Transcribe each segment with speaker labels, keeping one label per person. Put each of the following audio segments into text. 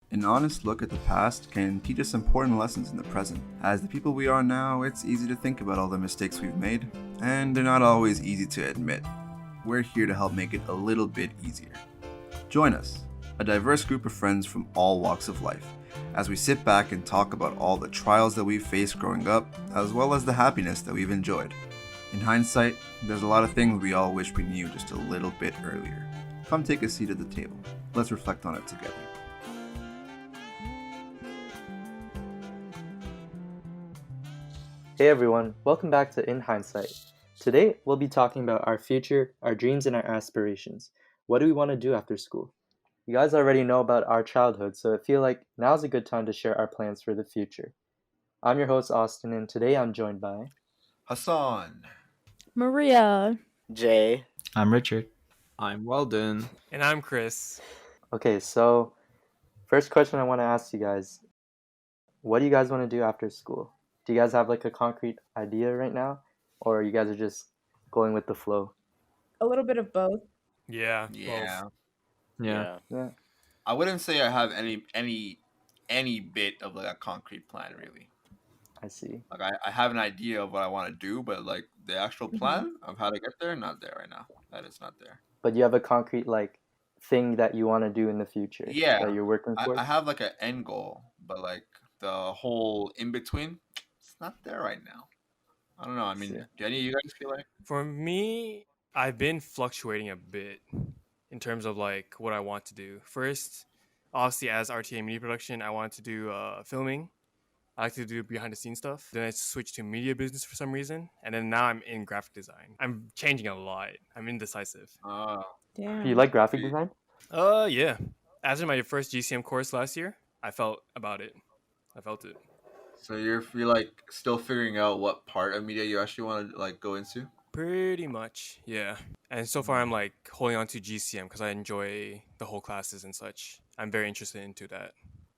Speaker 1: An honest look at the past can teach us important lessons in the present. As the people we are now, it's easy to think about all the mistakes we've made, and they're not always easy to admit. We're here to help make it a little bit easier. Join us, a diverse group of friends from all walks of life, as we sit back and talk about all the trials that we've faced growing up, as well as the happiness that we've enjoyed. In hindsight, there's a lot of things we all wish we knew just a little bit earlier. Come take a seat at the table. Let's reflect on it together.
Speaker 2: Hey everyone, welcome back to In Hindsight. Today we'll be talking about our future, our dreams, and our aspirations. What do we want to do after school? You guys already know about our childhood, so I feel like now's a good time to share our plans for the future. I'm your host, Austin, and today I'm joined by
Speaker 1: Hasaan.
Speaker 3: Maria.
Speaker 4: Jay.
Speaker 5: I'm Richard.
Speaker 6: I'm Weldon.
Speaker 7: And I'm Chris.
Speaker 2: Okay, so first question I want to ask you guys, what do you guys want to do after school? Do you guys have like a concrete idea right now? Or you guys are just going with the flow?
Speaker 3: A little bit of both.
Speaker 7: Yeah.
Speaker 1: Yeah.
Speaker 6: Yeah.
Speaker 2: Yeah.
Speaker 1: I wouldn't say I have any bit of like a concrete plan really.
Speaker 2: I see.
Speaker 1: Like I have an idea of what I want to do, but like the actual plan of how to get there, not there right now. That is not there.
Speaker 2: But you have a concrete like thing that you want to do in the future.
Speaker 1: Yeah.
Speaker 2: That you're working for.
Speaker 1: I have like an end goal, but like the whole in between, it's not there right now. I don't know. I mean, do any of you guys feel like?
Speaker 7: For me, I've been fluctuating a bit in terms of like what I want to do. First, obviously as RTA media production, I wanted to do filming. I like to do behind the scenes stuff. Then I switched to media business for some reason. And then now I'm in graphic design. I'm changing a lot. I'm indecisive.
Speaker 2: Do you like graphic design?
Speaker 7: Yeah. After my first GCM course last year, I felt it.
Speaker 1: So you're like still figuring out what part of media you actually want to like go into?
Speaker 7: Pretty much, yeah. And so far I'm like holding on to GCM because I enjoy the whole classes and such. I'm very interested into that.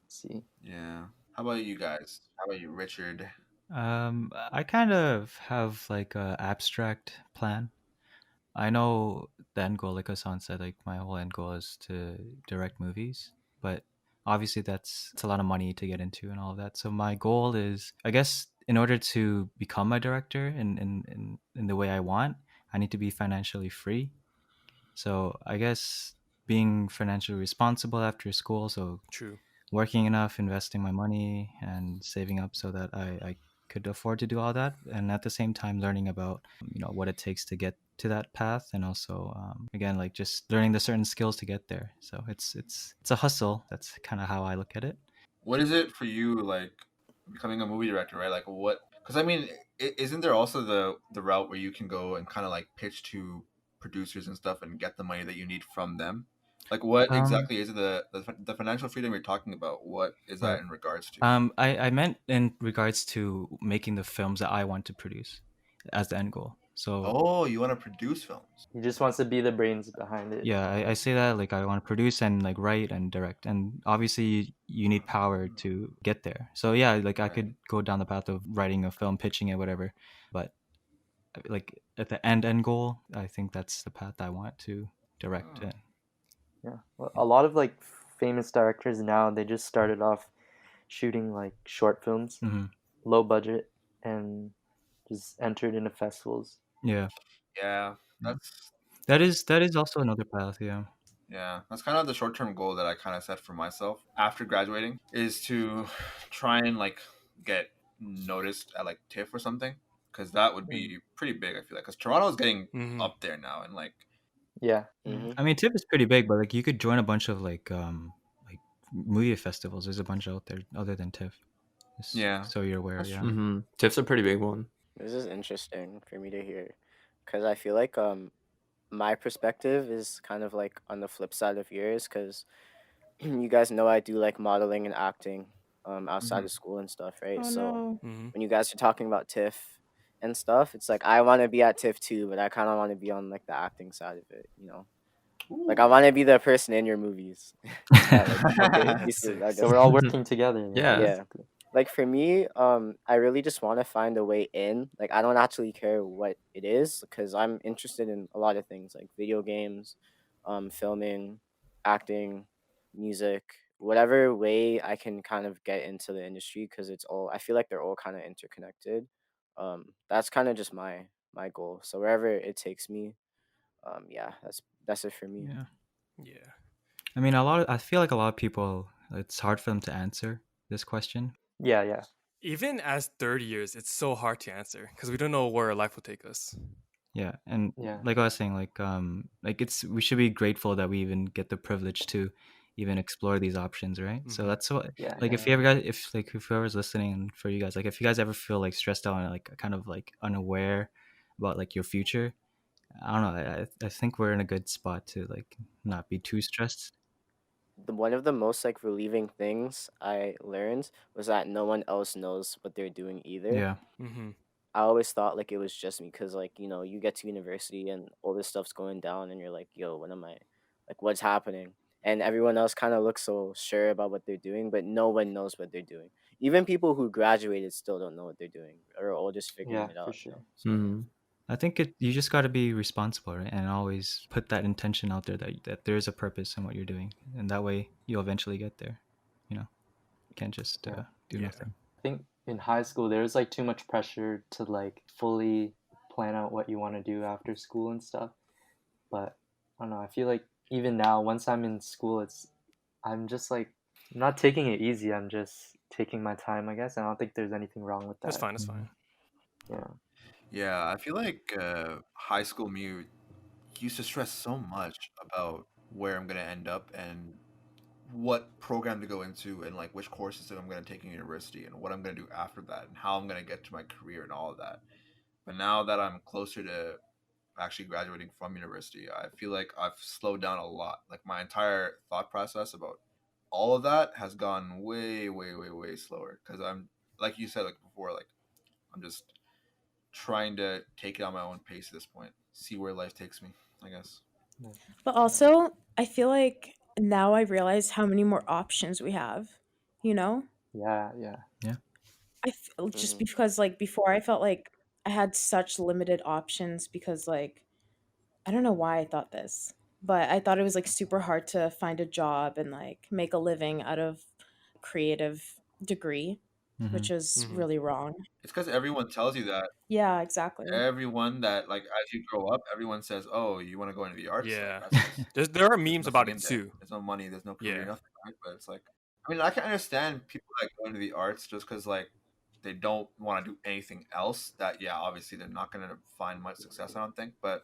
Speaker 2: See.
Speaker 1: Yeah. How about you guys? How about you, Richard?
Speaker 5: I kind of have like a abstract plan. I know the end goal, like Hassan said, like my whole end goal is to direct movies, but obviously it's a lot of money to get into and all of that. So my goal is, I guess, in order to become a director in the way I want, I need to be financially free. So I guess being financially responsible after school, so
Speaker 7: True.
Speaker 5: working enough, investing my money and saving up so that I could afford to do all that, and at the same time learning about what it takes to get to that path, and also again like just learning the certain skills to get there. So it's a hustle. That's kind of how I look at it.
Speaker 1: What is it for you like becoming a movie director, right? Like what? Because I mean, isn't there also the route where you can go and kind of like pitch to producers and stuff and get the money that you need from them? Like what exactly is it the financial freedom you're talking about? What is that in regards to?
Speaker 5: I meant in regards to making the films that I want to produce as the end goal. So
Speaker 1: you want to produce films?
Speaker 2: He just wants to be the brains behind it.
Speaker 5: yeah, I say that like I want to produce and like write and direct, and obviously you need power to get there. So yeah, like I could go down the path of writing a film, pitching it, whatever, but like at the end goal, I think that's the path I want to direct in.
Speaker 2: Yeah, well, a lot of like famous directors now, they just started off shooting like short films, low budget, and just entered into festivals.
Speaker 5: Yeah,
Speaker 1: that
Speaker 5: is also another path.
Speaker 1: Yeah, that's kind of the short-term goal that I kind of set for myself after graduating, is to try and like get noticed at like TIFF or something, because that would be pretty big. I feel like because Toronto's getting up there now, and like
Speaker 2: yeah,
Speaker 5: I mean TIFF is pretty big, but like you could join a bunch of like movie festivals. There's a bunch out there other than TIFF. So you're aware.
Speaker 1: That's
Speaker 5: Yeah.
Speaker 6: Mm-hmm. TIFF's a pretty big one.
Speaker 4: This is interesting for me to hear because I feel like my perspective is kind of like on the flip side of yours because you guys know I do like modeling and acting outside of school and stuff, right? When you guys are talking about TIFF and stuff, it's like I want to be at TIFF too, but I kind of want to be on like the acting side of it, Like I want to be the person in your movies.
Speaker 2: So we're all working together.
Speaker 4: Yeah. Like for me, I really just want to find a way in. Like I don't actually care what it is because I'm interested in a lot of things like video games, filming, acting, music, whatever way I can kind of get into the industry, because I feel like they're all kind of interconnected. That's kind of just my goal. So wherever it takes me, yeah, that's it for me.
Speaker 5: Yeah.
Speaker 7: Yeah.
Speaker 5: I mean, I feel like a lot of people, it's hard for them to answer this question.
Speaker 2: Yeah.
Speaker 7: Even as third years, it's so hard to answer because we don't know where life will take us.
Speaker 5: Yeah, and
Speaker 2: Yeah.
Speaker 5: like I was saying, like we should be grateful that we even get the privilege to even explore these options, right? So
Speaker 7: Mhm.
Speaker 5: that's what,
Speaker 2: Yeah.
Speaker 5: like, if you ever guys, if whoever's listening, for you guys, like, if you guys ever feel like stressed out and like kind of like unaware about like your future, I don't know, I think we're in a good spot to like not be too stressed.
Speaker 4: One of the most like relieving things I learned was that no one else knows what they're doing either.
Speaker 5: Yeah.
Speaker 7: Mhm.
Speaker 4: I always thought like it was just me, because like, you get to university and all this stuff's going down and you're like, yo, what am I, like, what's happening? And everyone else kind of looks so sure about what they're doing, but no one knows what they're doing. Even people who graduated still don't know what they're doing, or all just figuring
Speaker 2: Yeah,
Speaker 4: it
Speaker 2: for
Speaker 4: out.
Speaker 2: sure.
Speaker 4: So
Speaker 6: Mm-hmm.
Speaker 5: I think you just got to be responsible, right? And always put that intention out there that there is a purpose in what you're doing, and that way you'll eventually get there. You can't just
Speaker 2: Yeah.
Speaker 5: do
Speaker 7: Yeah.
Speaker 5: nothing.
Speaker 2: I think in high school there's like too much pressure to like fully plan out what you want to do after school and stuff. But I don't know, I feel like even now, once I'm in school, I'm just like not taking it easy. I'm just taking my time, I guess. I don't think there's anything wrong with
Speaker 7: That's
Speaker 2: that.
Speaker 7: fine. That's fine.
Speaker 2: Yeah.
Speaker 1: Yeah, I feel like high school me used to stress so much about where I'm gonna end up and what program to go into and like which courses that I'm gonna take in university and what I'm gonna do after that and how I'm gonna get to my career and all of that. But now that I'm closer to actually graduating from university, I feel like I've slowed down a lot. Like my entire thought process about all of that has gone way, way, way, way slower. Because I'm, like you said, like before, like I'm just trying to take it on my own pace at this point, see where life takes me, I guess.
Speaker 3: But also, I feel like now I realize how many more options we have, you know?
Speaker 2: Yeah.
Speaker 3: Just
Speaker 4: mhm.
Speaker 3: because like before I felt like I had such limited options because like I don't know why I thought this, but I thought it was like super hard to find a job and like make a living out of creative degree,
Speaker 5: Mm-hmm.
Speaker 3: which is
Speaker 7: Mhm.
Speaker 3: really wrong.
Speaker 1: It's because everyone tells you that.
Speaker 3: Yeah, exactly.
Speaker 1: Everyone that like as you grow up, everyone says, "Oh, you want to go into the arts?" Like
Speaker 7: Yeah.
Speaker 1: that's just
Speaker 7: There are
Speaker 1: there's
Speaker 7: memes about
Speaker 1: nothing
Speaker 7: it
Speaker 1: in there.
Speaker 7: too.
Speaker 1: There's no money. There's no career.
Speaker 7: Yeah.
Speaker 1: Nothing. Right? But it's like, I mean, I can understand people that go into the arts just because like they don't want to do anything else. That yeah, obviously they're not going to find much success. I don't think. But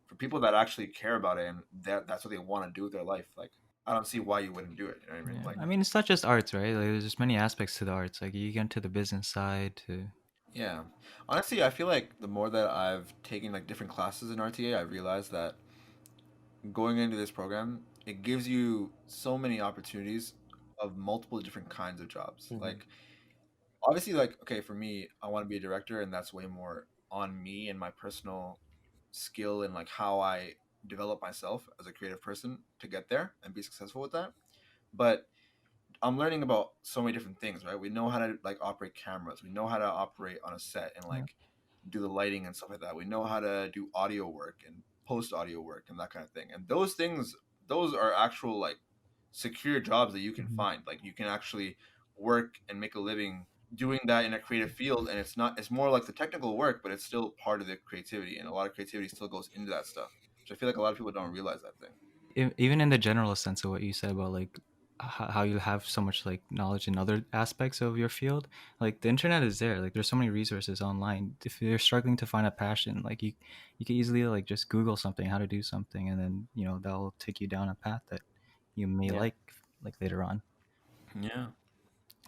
Speaker 1: for people that actually care about it and that's what they want to do with their life, like I don't see why you wouldn't do it. You know what I mean?
Speaker 5: Yeah.
Speaker 1: Like
Speaker 5: I mean, it's not just arts, right? Like, there's just many aspects to the arts. Like, you get into the business side to.
Speaker 1: yeah, honestly, I feel like the more that I've taken like different classes in RTA, I realized that going into this program, it gives you so many opportunities of multiple different kinds of jobs.
Speaker 2: Mhm.
Speaker 1: Like obviously like okay, for me, I want to be a director and that's way more on me and my personal skill and like how I develop myself as a creative person to get there and be successful with that. But I'm learning about so many different things, right? We know how to like operate cameras. We know how to operate on a set and
Speaker 5: Yeah.
Speaker 1: like do the lighting and stuff like that. We know how to do audio work and post audio work and that kind of thing. And those things, those are actual like secure jobs that you can
Speaker 5: Mhm.
Speaker 1: find. Like you can actually work and make a living doing that in a creative field. And it's more like the technical work, but it's still part of the creativity. And a lot of creativity still goes into that stuff, which I feel like a lot of people don't realize that thing.
Speaker 5: Even in the general sense of what you said about like how you have so much like knowledge in other aspects of your field, like the internet is there. Like there's so many resources online. If you're struggling to find a passion, like you can easily like just Google something, how to do something, and then that'll take you down a path that you may
Speaker 2: Yeah.
Speaker 5: like later on.
Speaker 1: Yeah.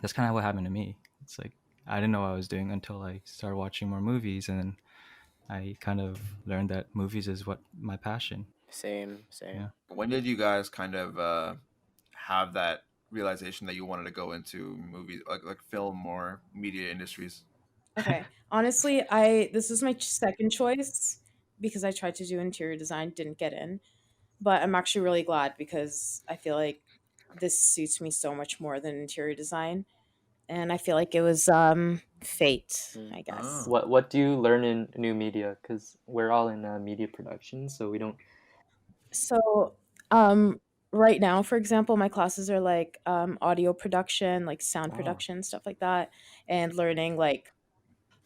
Speaker 5: That's kind of what happened to me. It's like I didn't know what I was doing until I started watching more movies, and then I kind of learned that movies is what my passion.
Speaker 4: Same.
Speaker 5: Yeah.
Speaker 1: When did you guys kind of have that realization that you wanted to go into movies, like film or media industries?
Speaker 3: Okay. Honestly, this is my second choice because I tried to do interior design, didn't get in. But I'm actually really glad because I feel like this suits me so much more than interior design. And I feel like it was fate,
Speaker 4: Mm.
Speaker 3: I guess.
Speaker 1: Oh.
Speaker 2: What do you learn in new media? Because we're all in media production, so we don't.
Speaker 3: So, um right now, for example, my classes are like audio production, like sound
Speaker 2: Oh.
Speaker 3: production, stuff like that, and learning like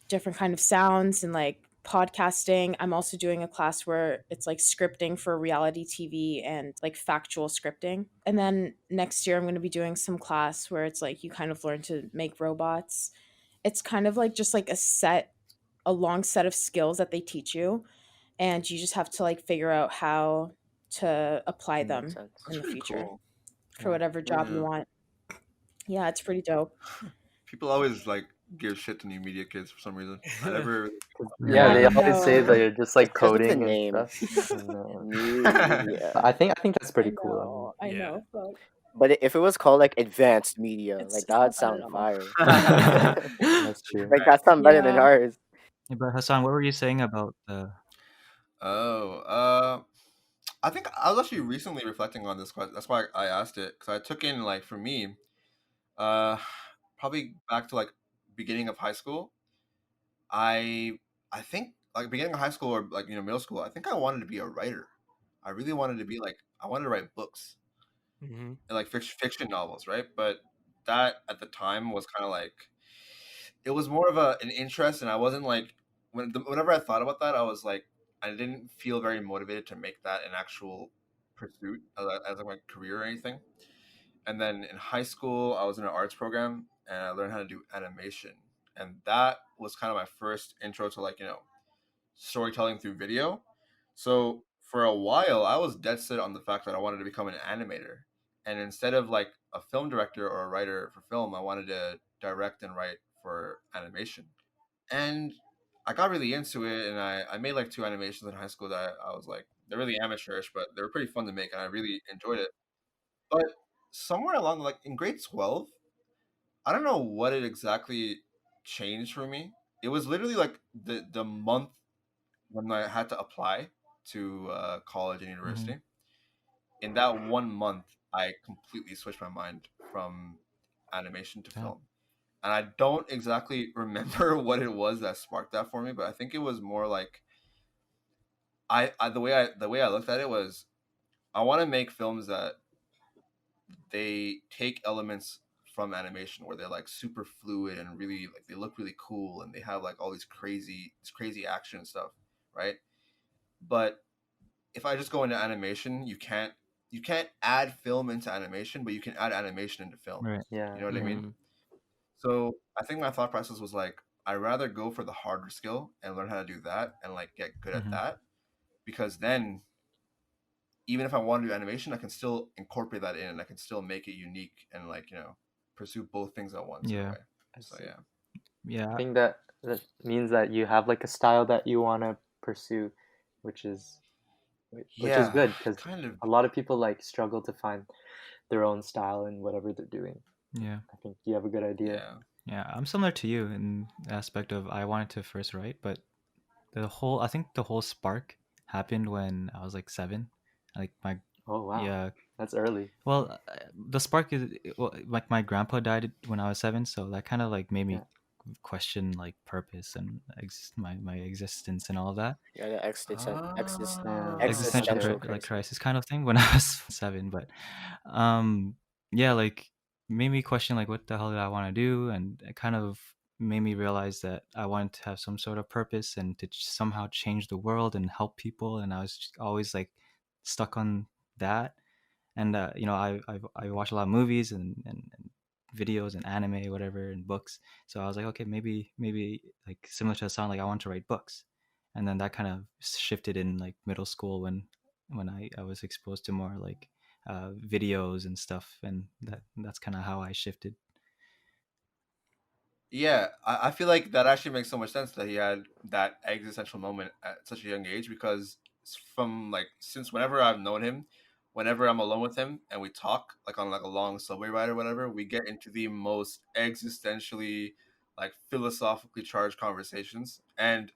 Speaker 3: different kind of sounds and like podcasting. I'm also doing a class where it's like scripting for reality TV and like factual scripting. And then next year I'm going to be doing some class where it's like you kind of learn to make robots. It's kind of like just like a long set of skills that they teach you, and you just have to like figure out how to apply
Speaker 4: Makes
Speaker 3: them
Speaker 4: sense.
Speaker 1: That's
Speaker 3: in the
Speaker 1: pretty
Speaker 3: future
Speaker 1: cool.
Speaker 3: for
Speaker 2: Yeah.
Speaker 3: whatever job
Speaker 1: Yeah.
Speaker 3: you want. Yeah, it's pretty dope.
Speaker 1: People always like give shit to new media kids for some reason. I never.
Speaker 2: Yeah, they
Speaker 3: I
Speaker 2: always say
Speaker 3: know.
Speaker 2: they're just like
Speaker 4: It's 'cause of the
Speaker 2: coding and
Speaker 4: name.
Speaker 2: stuff. And,
Speaker 4: New media.
Speaker 2: but I think that's pretty
Speaker 3: I
Speaker 2: cool.
Speaker 3: know. I
Speaker 7: Yeah.
Speaker 3: know. But
Speaker 4: But if it was called like advanced media,
Speaker 3: it's
Speaker 4: like
Speaker 3: just not
Speaker 4: that'd
Speaker 3: that at
Speaker 4: sound
Speaker 3: all.
Speaker 4: fire.
Speaker 2: That's true.
Speaker 4: Like that sound better than
Speaker 3: Yeah.
Speaker 4: ours.
Speaker 5: Yeah, but Hassan, what were you saying about the?
Speaker 1: I think I was actually recently reflecting on this question. That's why I asked it, because I took in, like, for me, probably back to like beginning of high school. I think like beginning of high school or like middle school. I think I wanted to be a writer. I really wanted to be like I wanted to write books
Speaker 7: Mm-hmm.
Speaker 1: and like fiction novels, right? But that at the time was kind of like it was more of an interest, and I wasn't like whenever I thought about that, I was like I didn't feel very motivated to make that an actual pursuit as like my career or anything. And then in high school, I was in an arts program and I learned how to do animation, and that was kind of my first intro to like storytelling through video. So for a while, I was dead set on the fact that I wanted to become an animator. And instead of like a film director or a writer for film, I wanted to direct and write for animation. And I got really into it, and I made like two animations in high school that I was like, they're really amateurish, but they were pretty fun to make, and I really enjoyed it. But somewhere along, like in grade 12, I don't know what it exactly changed for me. It was literally like the month when I had to apply to college and university. In that 1 month, I completely switched my mind from animation to
Speaker 5: Yeah.
Speaker 1: film. And I don't exactly remember what it was that sparked that for me, but I think it was more like the way I looked at it was I want to make films that they take elements from animation where they're like super fluid and really like they look really cool and they have like all these crazy action and stuff, right? But if I just go into animation, you can't add film into animation, but you can add animation into film.
Speaker 5: Right.
Speaker 2: Yeah.
Speaker 1: You know what I mean?
Speaker 6: Mhm.
Speaker 1: So I think my thought process was like I'd rather go for the harder skill and learn how to do that and like get good at that, because then even if I want to do animation, I can still incorporate that in and I can still make it unique and like pursue both things at once in a
Speaker 5: Yeah.
Speaker 1: way.
Speaker 2: I
Speaker 1: So
Speaker 2: see.
Speaker 1: yeah.
Speaker 5: Yeah.
Speaker 2: I think that means that you have like a style that you want to pursue, which is
Speaker 1: Yeah,
Speaker 2: good, because
Speaker 1: kind of.
Speaker 2: a lot of people like struggle to find their own style in whatever they're doing.
Speaker 5: Yeah.
Speaker 2: I think you have a good idea.
Speaker 1: Yeah.
Speaker 5: Yeah. I'm similar to you in the aspect of I wanted to first write, but I think the whole spark happened when I was like 7. Like my
Speaker 2: Oh wow,
Speaker 5: yeah.
Speaker 2: that's early.
Speaker 5: Well, the spark is like my grandpa died when I was 7, so that kind of like made me
Speaker 2: Yeah.
Speaker 5: question like purpose and my existence and all of that.
Speaker 4: Yeah, the
Speaker 1: Ah,
Speaker 5: Existential
Speaker 4: existential
Speaker 5: like
Speaker 4: crisis.
Speaker 5: crisis kind of thing when I was 7. But yeah, like made me question like what the hell did I want to do, and it kind of made me realize that I wanted to have some sort of purpose and to somehow change the world and help people, and I was just always like stuck on that. And I watch a lot of movies and videos and anime, whatever, and books. So I was like, okay, maybe like similar to Hassan, like I want to write books. And then that kind of shifted in like middle school when I was exposed to more like videos and stuff, and that's kind of how I shifted.
Speaker 1: Yeah, I feel like that actually makes so much sense that he had that existential moment at such a young age, because from like since whenever I've known him, whenever I'm alone with him and we talk like on like a long subway ride or whatever, we get into the most existentially like philosophically charged conversations, and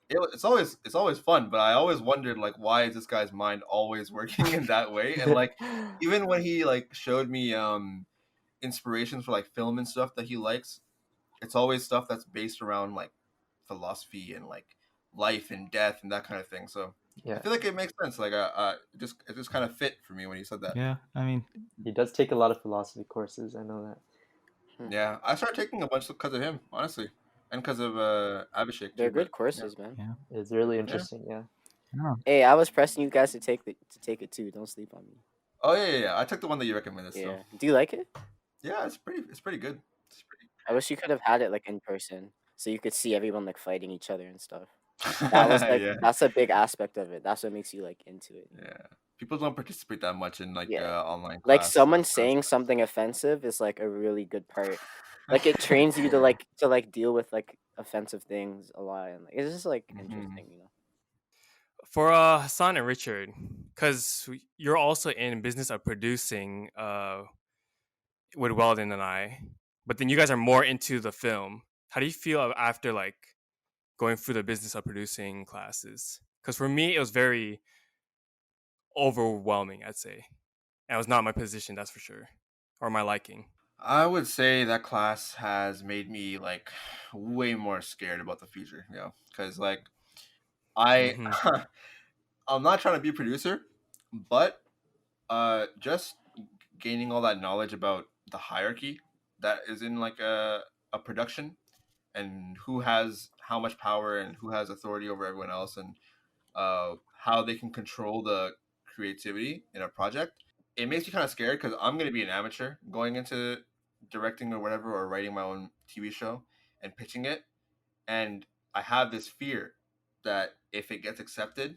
Speaker 1: it's always fun, but I always wondered like why is this guy's mind always working in that way, and like even when he like showed me inspirations for like film and stuff that he likes, it's always stuff that's based around like philosophy and like life and death and that kind of thing. So I
Speaker 2: Yeah,
Speaker 1: feel like it makes sense. Like, it just kind of fit for me when you said that.
Speaker 5: Yeah, I mean,
Speaker 2: he does take a lot of philosophy courses. I know that.
Speaker 1: Yeah, I started taking a bunch because of him, honestly, and because of Abhishek
Speaker 4: They're
Speaker 1: too.
Speaker 4: good
Speaker 1: But
Speaker 4: courses, man.
Speaker 5: yeah.
Speaker 2: It's really
Speaker 1: yeah.
Speaker 2: interesting. Yeah.
Speaker 5: I don't know.
Speaker 4: Hey, I was pressing you guys to take it too. Don't sleep on me.
Speaker 1: Oh yeah. I took the one that you recommended.
Speaker 4: Yeah.
Speaker 1: So
Speaker 4: Do you like it?
Speaker 1: yeah, it's pretty good. It's
Speaker 4: I wish you could have had it like in person, so you could see everyone like fighting each other and stuff. That was like
Speaker 1: yeah,
Speaker 4: that's a big aspect of it. That's what makes you like into it.
Speaker 1: yeah. People don't participate that much in like
Speaker 4: Yeah.
Speaker 1: online
Speaker 4: Like
Speaker 1: class.
Speaker 4: someone
Speaker 1: So
Speaker 4: saying something offensive is like a really good part. Like it trains you to like deal with like offensive things a lot, and like it's just like
Speaker 1: Mhm.
Speaker 4: interesting, you know.
Speaker 7: For Hassan and Richard, because you're also in business of producing with Weldon and I, but then you guys are more into the film. How do you feel after like going through the business of producing classes? Because for me, it was very overwhelming, I'd say. And it was not my position, that's for sure, or my liking.
Speaker 1: I would say that class has made me like way more scared about the future. Because like I,
Speaker 7: Mm-hmm.
Speaker 1: I'm not trying to be a producer, but just gaining all that knowledge about the hierarchy that is in like a production, and who has how much power and who has authority over everyone else, and how they can control the creativity in a project. It makes me kind of scared because I'm going to be an amateur going into directing or whatever, or writing my own TV show and pitching it. And I have this fear that if it gets accepted,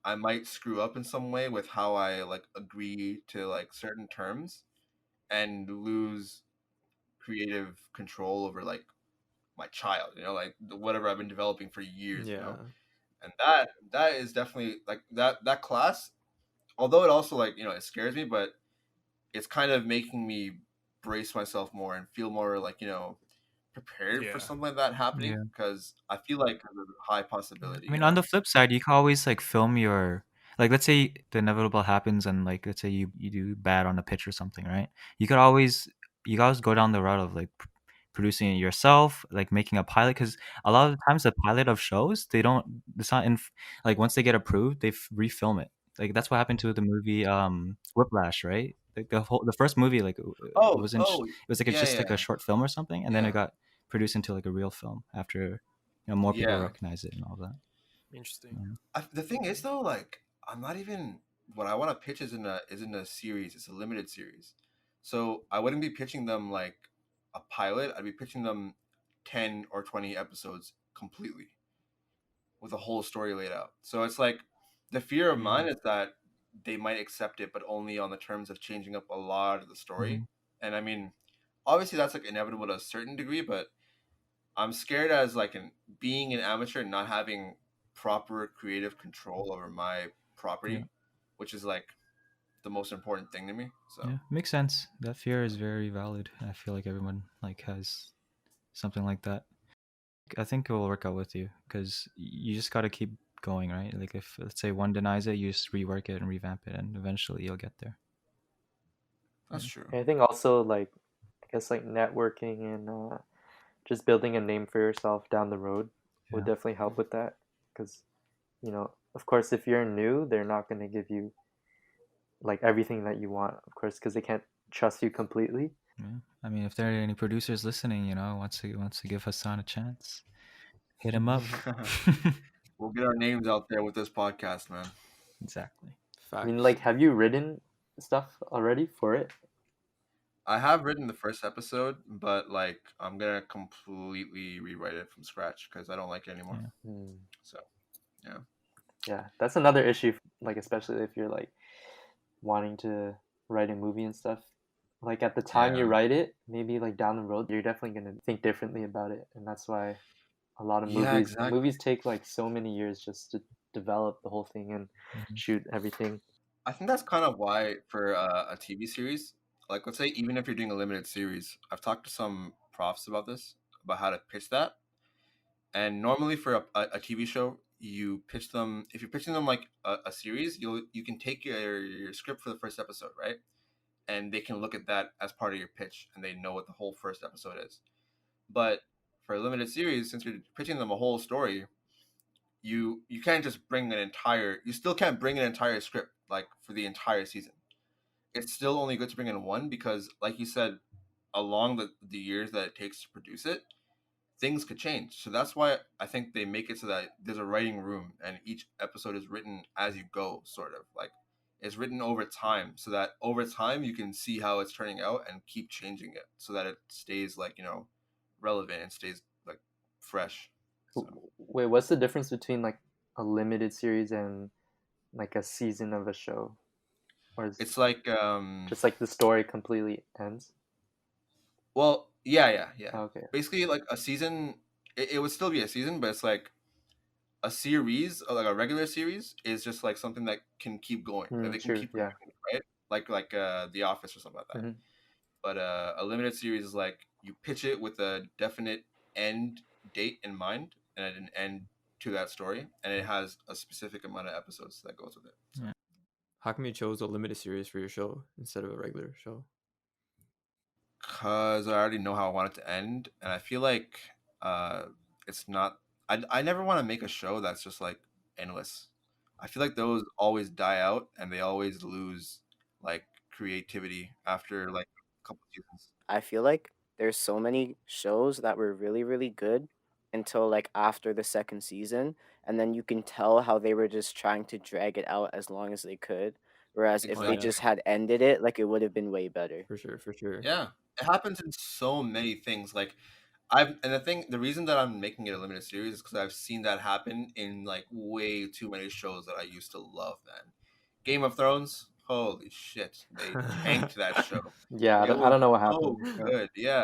Speaker 1: I might screw up in some way with how I like agree to like certain terms, and lose creative control over like my child, like whatever I've been developing for years,
Speaker 6: Yeah.
Speaker 1: and that is definitely like that class. Although it also like it scares me, but it's kind of making me brace myself more and feel more like prepared for
Speaker 7: Yeah.
Speaker 1: something like that happening,
Speaker 5: Yeah.
Speaker 1: because I feel like there's a high
Speaker 5: Yeah.
Speaker 1: possibility.
Speaker 5: I mean, on the flip side, you can always like film your like let's say the inevitable happens and like let's say you do bad on a pitch or something, right? You can always go down the route of like producing it yourself, like making a pilot, because a lot of the times the pilot of shows they don't it's not in like once they get approved they refilm it. Like that's what happened to the movie Whiplash, right? Like the first movie like it wasn't it was like it's
Speaker 1: Yeah,
Speaker 5: just like a short film or something, and then
Speaker 1: yeah,
Speaker 5: it got produced into like a real film after more people
Speaker 1: yeah.
Speaker 5: recognize it and all that.
Speaker 7: Interesting.
Speaker 1: The thing is though, like I'm not even what I want to pitch is in a series. It's a limited series, so I wouldn't be pitching them like a pilot. I'd be pitching them 10 or 20 episodes completely with a whole story laid out. So it's like the fear of mine is that they might accept it, but only on the terms of changing up a lot of the story. And I mean, obviously that's like inevitable to a certain degree, but I'm scared as like being an amateur and not having proper creative control over my property,
Speaker 5: Yeah.
Speaker 1: which is like the most important thing to me. So
Speaker 5: Yeah, makes sense. That fear is very valid. I feel like everyone like has something like that. I think it will work out with you because you just got to keep going, right? Like if let's say one denies it, you just rework it and revamp it, and eventually you'll get there.
Speaker 1: that's true.
Speaker 2: And I think also like I guess like networking and just building a name for yourself down the road would
Speaker 5: Yeah.
Speaker 2: definitely help with that, because of course if you're new they're not going to give you like everything that you want, of course, because they can't trust you completely.
Speaker 5: Yeah. I mean, if there are any producers listening, wants to give Hassan a chance, hit him up.
Speaker 1: We'll get our names out there with this podcast, man.
Speaker 5: Exactly.
Speaker 2: I mean,
Speaker 6: Facts.
Speaker 2: like, have you written stuff already for it?
Speaker 1: I have written the first episode, but like I'm gonna completely rewrite it from scratch because I don't like it anymore.
Speaker 5: Yeah.
Speaker 1: So, yeah.
Speaker 2: Yeah, that's another issue, like especially if you're like wanting to write a movie and stuff. Like at the time you
Speaker 1: Yeah.
Speaker 2: write it, maybe like down the road, you're definitely gonna think differently about it, and that's why a lot of
Speaker 1: Yeah, exactly.
Speaker 2: movies take like so many years just to develop the whole thing and
Speaker 5: Mhm.
Speaker 2: shoot everything.
Speaker 1: I think that's kind of why for a TV series, like let's say even if you're doing a limited series, I've talked to some profs about this, about how to pitch that. And normally for a TV show, you pitch them, if you're pitching them like a series, you can take your script for the first episode, right? And they can look at that as part of your pitch, and they know what the whole first episode is. But for a limited series, since you're pitching them a whole story, you can't just bring an entire. You still can't bring an entire script like for the entire season. It's still only good to bring in one because, like you said, along the years that it takes to produce it, things could change. So that's why I think they make it so that there's a writing room and each episode is written as you go, sort of like it's written over time, so that over time you can see how it's turning out and keep changing it so that it stays like relevant and stays like fresh. So
Speaker 2: Wait, what's the difference between like a limited series and like a season of a show? Or is
Speaker 1: it's like
Speaker 2: just like the story completely ends?
Speaker 1: well, yeah.
Speaker 2: Okay.
Speaker 1: Basically, like a season, it would still be a season, but it's like a series, or like a regular series, is just like something that can keep going, that they can
Speaker 2: True.
Speaker 1: keep
Speaker 2: Yeah.
Speaker 1: renewing, right? Like The Office or something like that.
Speaker 2: Mhm.
Speaker 1: But a limited series is like you pitch it with a definite end date in mind and an end to that story, and it has a specific amount of episodes that goes with it. So.
Speaker 5: Yeah.
Speaker 6: How come you chose a limited series for your show instead of a regular show?
Speaker 1: Because I already know how I want it to end, and I feel like it's not. I never want to make a show that's just like endless. I feel like those always die out, and they always lose like creativity after like a couple seasons.
Speaker 4: I feel like there's so many shows that were really, really good until like after the second season, and then you can tell how they were just trying to drag it out as long as they could. Whereas if they
Speaker 1: Exactly.
Speaker 4: just had ended it, like it would have been way better.
Speaker 6: For sure.
Speaker 1: Yeah, it happens in so many things. Like the reason that I'm making it a limited series is because I've seen that happen in like way too many shows that I used to love. Man, Game of Thrones, holy shit, they tanked that show.
Speaker 2: Yeah, I
Speaker 1: It
Speaker 2: don't, I
Speaker 1: was
Speaker 2: don't know what
Speaker 1: so
Speaker 2: happened.
Speaker 1: good. Yeah,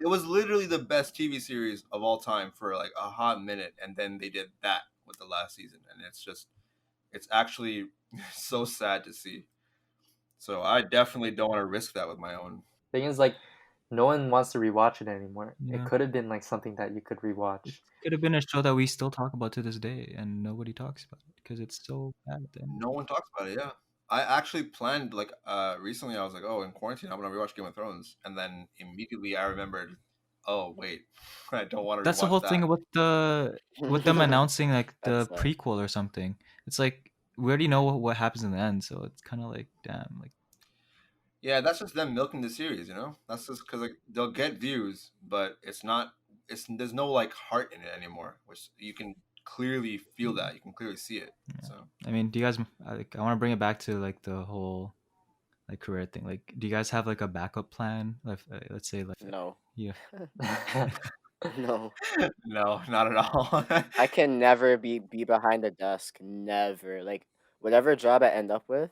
Speaker 1: it was literally the best TV series of all time for like a hot minute, and then they did that with the last season, and it's actually so sad to see. So I definitely don't want to risk that with my own.
Speaker 2: Thing is, like, no one wants to rewatch it anymore. It
Speaker 5: Yeah.
Speaker 2: could have been like something that you could rewatch.
Speaker 5: Could have been a show that we still talk about to this day, and nobody talks about it because it's so bad. And
Speaker 1: No one talks about it. Yeah, I actually planned like recently. I was like, oh, in quarantine, I'm gonna rewatch Game of Thrones, and then immediately I remembered, oh wait, I don't want to
Speaker 5: that's the
Speaker 1: rewatch
Speaker 5: whole
Speaker 1: that.
Speaker 5: thing about with them announcing like the
Speaker 4: That's
Speaker 5: prequel or something. It's like we already know what happens in the end, so it's kind of like damn, like
Speaker 1: Yeah, that's just them milking the series. That's just because like they'll get views, but it's not. There's no like heart in it anymore, which you can clearly feel that. You can clearly see it.
Speaker 5: Yeah.
Speaker 1: So
Speaker 5: I mean, do you guys like? I want to bring it back to like the whole like career thing. Like, do you guys have like a backup plan? Like, let's say like
Speaker 4: no,
Speaker 5: yeah,
Speaker 4: no.
Speaker 1: no, not at all.
Speaker 4: I can never be behind a desk. Never. Like whatever job I end up with,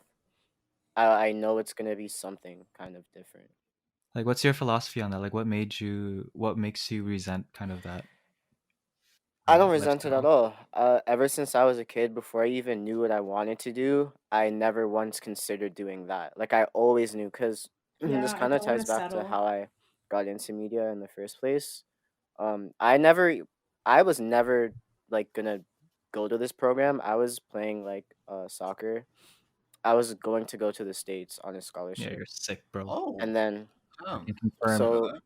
Speaker 4: I know it's gonna be something kind of different.
Speaker 5: like what's your philosophy on that? Like, what makes you resent kind of that
Speaker 4: I don't resent it
Speaker 5: lifestyle?
Speaker 4: at all. Ever since I was a kid, before I even knew what I wanted to do, I never once considered doing that. Like I always knew, because this
Speaker 3: Yeah, I
Speaker 4: kind of
Speaker 3: don't want
Speaker 4: ties
Speaker 3: to
Speaker 4: back to
Speaker 3: settle.
Speaker 4: how I got into media in the first place. I never, I was never like gonna go to this program. I was playing like soccer. I was going to go to the States on a
Speaker 5: Yeah,
Speaker 4: scholarship,
Speaker 5: you're sick, bro.
Speaker 1: Oh,
Speaker 4: and then
Speaker 5: I
Speaker 1: damn.
Speaker 5: can
Speaker 1: I didn't
Speaker 5: confirm.
Speaker 1: know
Speaker 4: so
Speaker 1: that.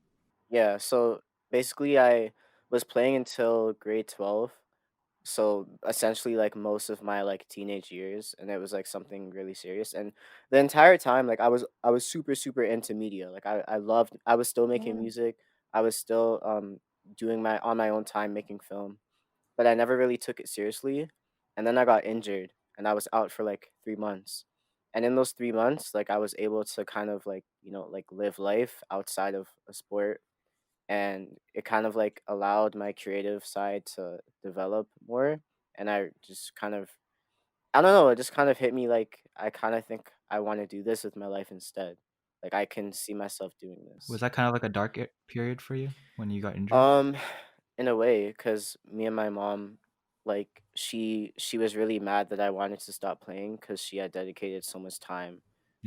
Speaker 4: yeah, so basically I was playing until grade 12. So essentially like most of my like teenage years, and it was like something really serious. And the entire time like I was super super into media. Like I was still making
Speaker 3: Oh,
Speaker 4: music. I was still doing my on my own time making film, but I never really took it seriously. And then I got injured and I was out for like 3 months. And in those 3 months like I was able to kind of like, like live life outside of a sport, and it kind of like allowed my creative side to develop more. And I just kind of, I don't know, it just kind of hit me like I kind of think I want to do this with my life instead. Like I can see myself doing
Speaker 5: Was
Speaker 4: this.
Speaker 5: that kind of like a dark period for you when you got injured?
Speaker 4: um in a way, because me and my mom, like she was really mad that I wanted to stop playing because she had dedicated so much time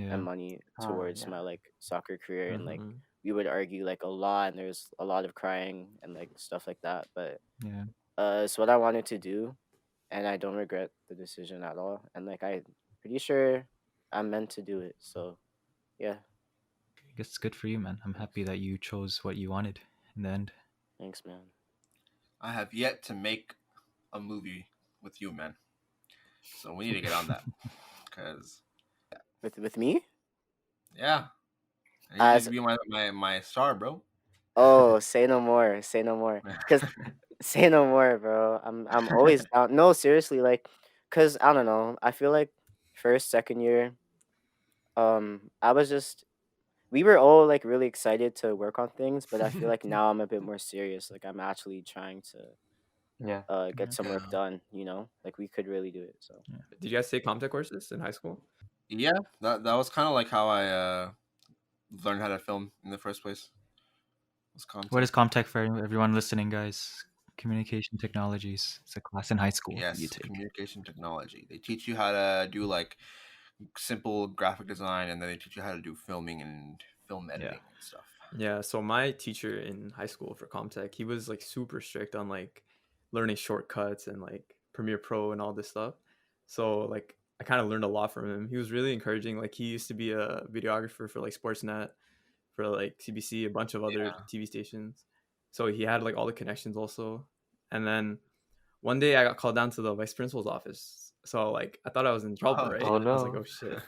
Speaker 4: and
Speaker 5: Yeah,
Speaker 4: money towards
Speaker 2: Yeah.
Speaker 4: my like soccer career, and like
Speaker 6: Mhm.
Speaker 4: we would argue like a lot, and there's a lot of crying and like stuff like that. But
Speaker 5: yeah.
Speaker 4: it's what I wanted to do, and I don't regret the decision at all. And like I'm pretty sure I'm meant to do it. So yeah,
Speaker 5: I guess it's good for you, man. I'm happy that you chose what you wanted in the end.
Speaker 4: thanks, man.
Speaker 1: I have yet to make a movie with you, man. So we need to get on that. Cause
Speaker 4: With me?
Speaker 1: yeah, you need
Speaker 4: As
Speaker 1: to be my star, bro.
Speaker 4: Oh, say no more. Say no more. Cause say no more, bro. I'm always down. No, seriously, like, cause I don't know. I feel like first, second year, I was just we were all like really excited to work on things, but I feel like now I'm a bit more serious. Like I'm actually trying to
Speaker 2: Yeah.
Speaker 4: get some work
Speaker 1: Yeah.
Speaker 4: done, you know? Like we could really do it. So
Speaker 6: Did you guys take Comtech courses in high school?
Speaker 1: Yeah, that was kind of like how I learned how to film in the first place. Was
Speaker 5: What is
Speaker 1: content.
Speaker 5: Comtech for everyone listening, guys? Communication technologies. It's a class in high school you
Speaker 1: Yes,
Speaker 5: take.
Speaker 1: communication technology. They teach you how to do like simple graphic design, and then they teach you how to do filming and film editing and stuff.
Speaker 6: Yeah, so my teacher in high school for Comtech, he was like super strict on like learning shortcuts and like Premiere Pro and all this stuff. So like I kind of learned a lot from him. He was really encouraging. Like he used to be a videographer for like Sportsnet, for like CBC, a bunch of other
Speaker 1: Yeah.
Speaker 6: TV stations. So he had like all the connections also. And then one day I got called down to the vice principal's office. So like I thought I was in trouble, right?
Speaker 2: Oh
Speaker 6: I was like,
Speaker 2: no.
Speaker 6: oh shit.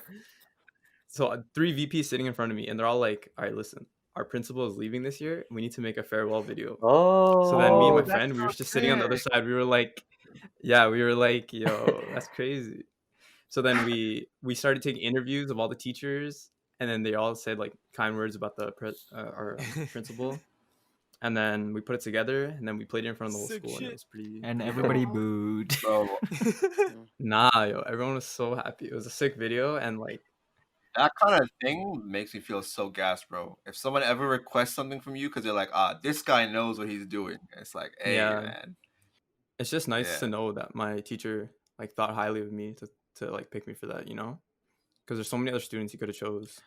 Speaker 6: So 3 VPs sitting in front of me, and they're all like, "All right, listen, our principal is leaving this year. We need to make a farewell video." So then me and
Speaker 2: Oh.
Speaker 6: my
Speaker 1: Oh, that's
Speaker 6: friend, we were
Speaker 1: not
Speaker 6: just sitting on the other
Speaker 1: fair.
Speaker 6: side. We were like, "Yeah," we were like, "Yo, that's crazy." So then we started taking interviews of all the teachers, and then they all said like kind words about our principal. And then we put it together, and then we played it in front of the whole
Speaker 7: Sick
Speaker 6: school, and it
Speaker 7: shit.
Speaker 6: was pretty
Speaker 5: And
Speaker 6: pretty
Speaker 5: everybody
Speaker 6: dope.
Speaker 5: booed.
Speaker 1: Bro,
Speaker 6: Nah, yo, everyone was so happy. It was a sick video, and like,
Speaker 1: that kind of thing makes me feel so gassed, bro. If someone ever requests something from you because they're like, this guy knows what he's doing. It's like, hey,
Speaker 6: yeah,
Speaker 1: man.
Speaker 6: it's just nice to
Speaker 1: Yeah.
Speaker 6: know that my teacher like thought highly of me to like pick me for that, you know, because there's so many other students he could have chose,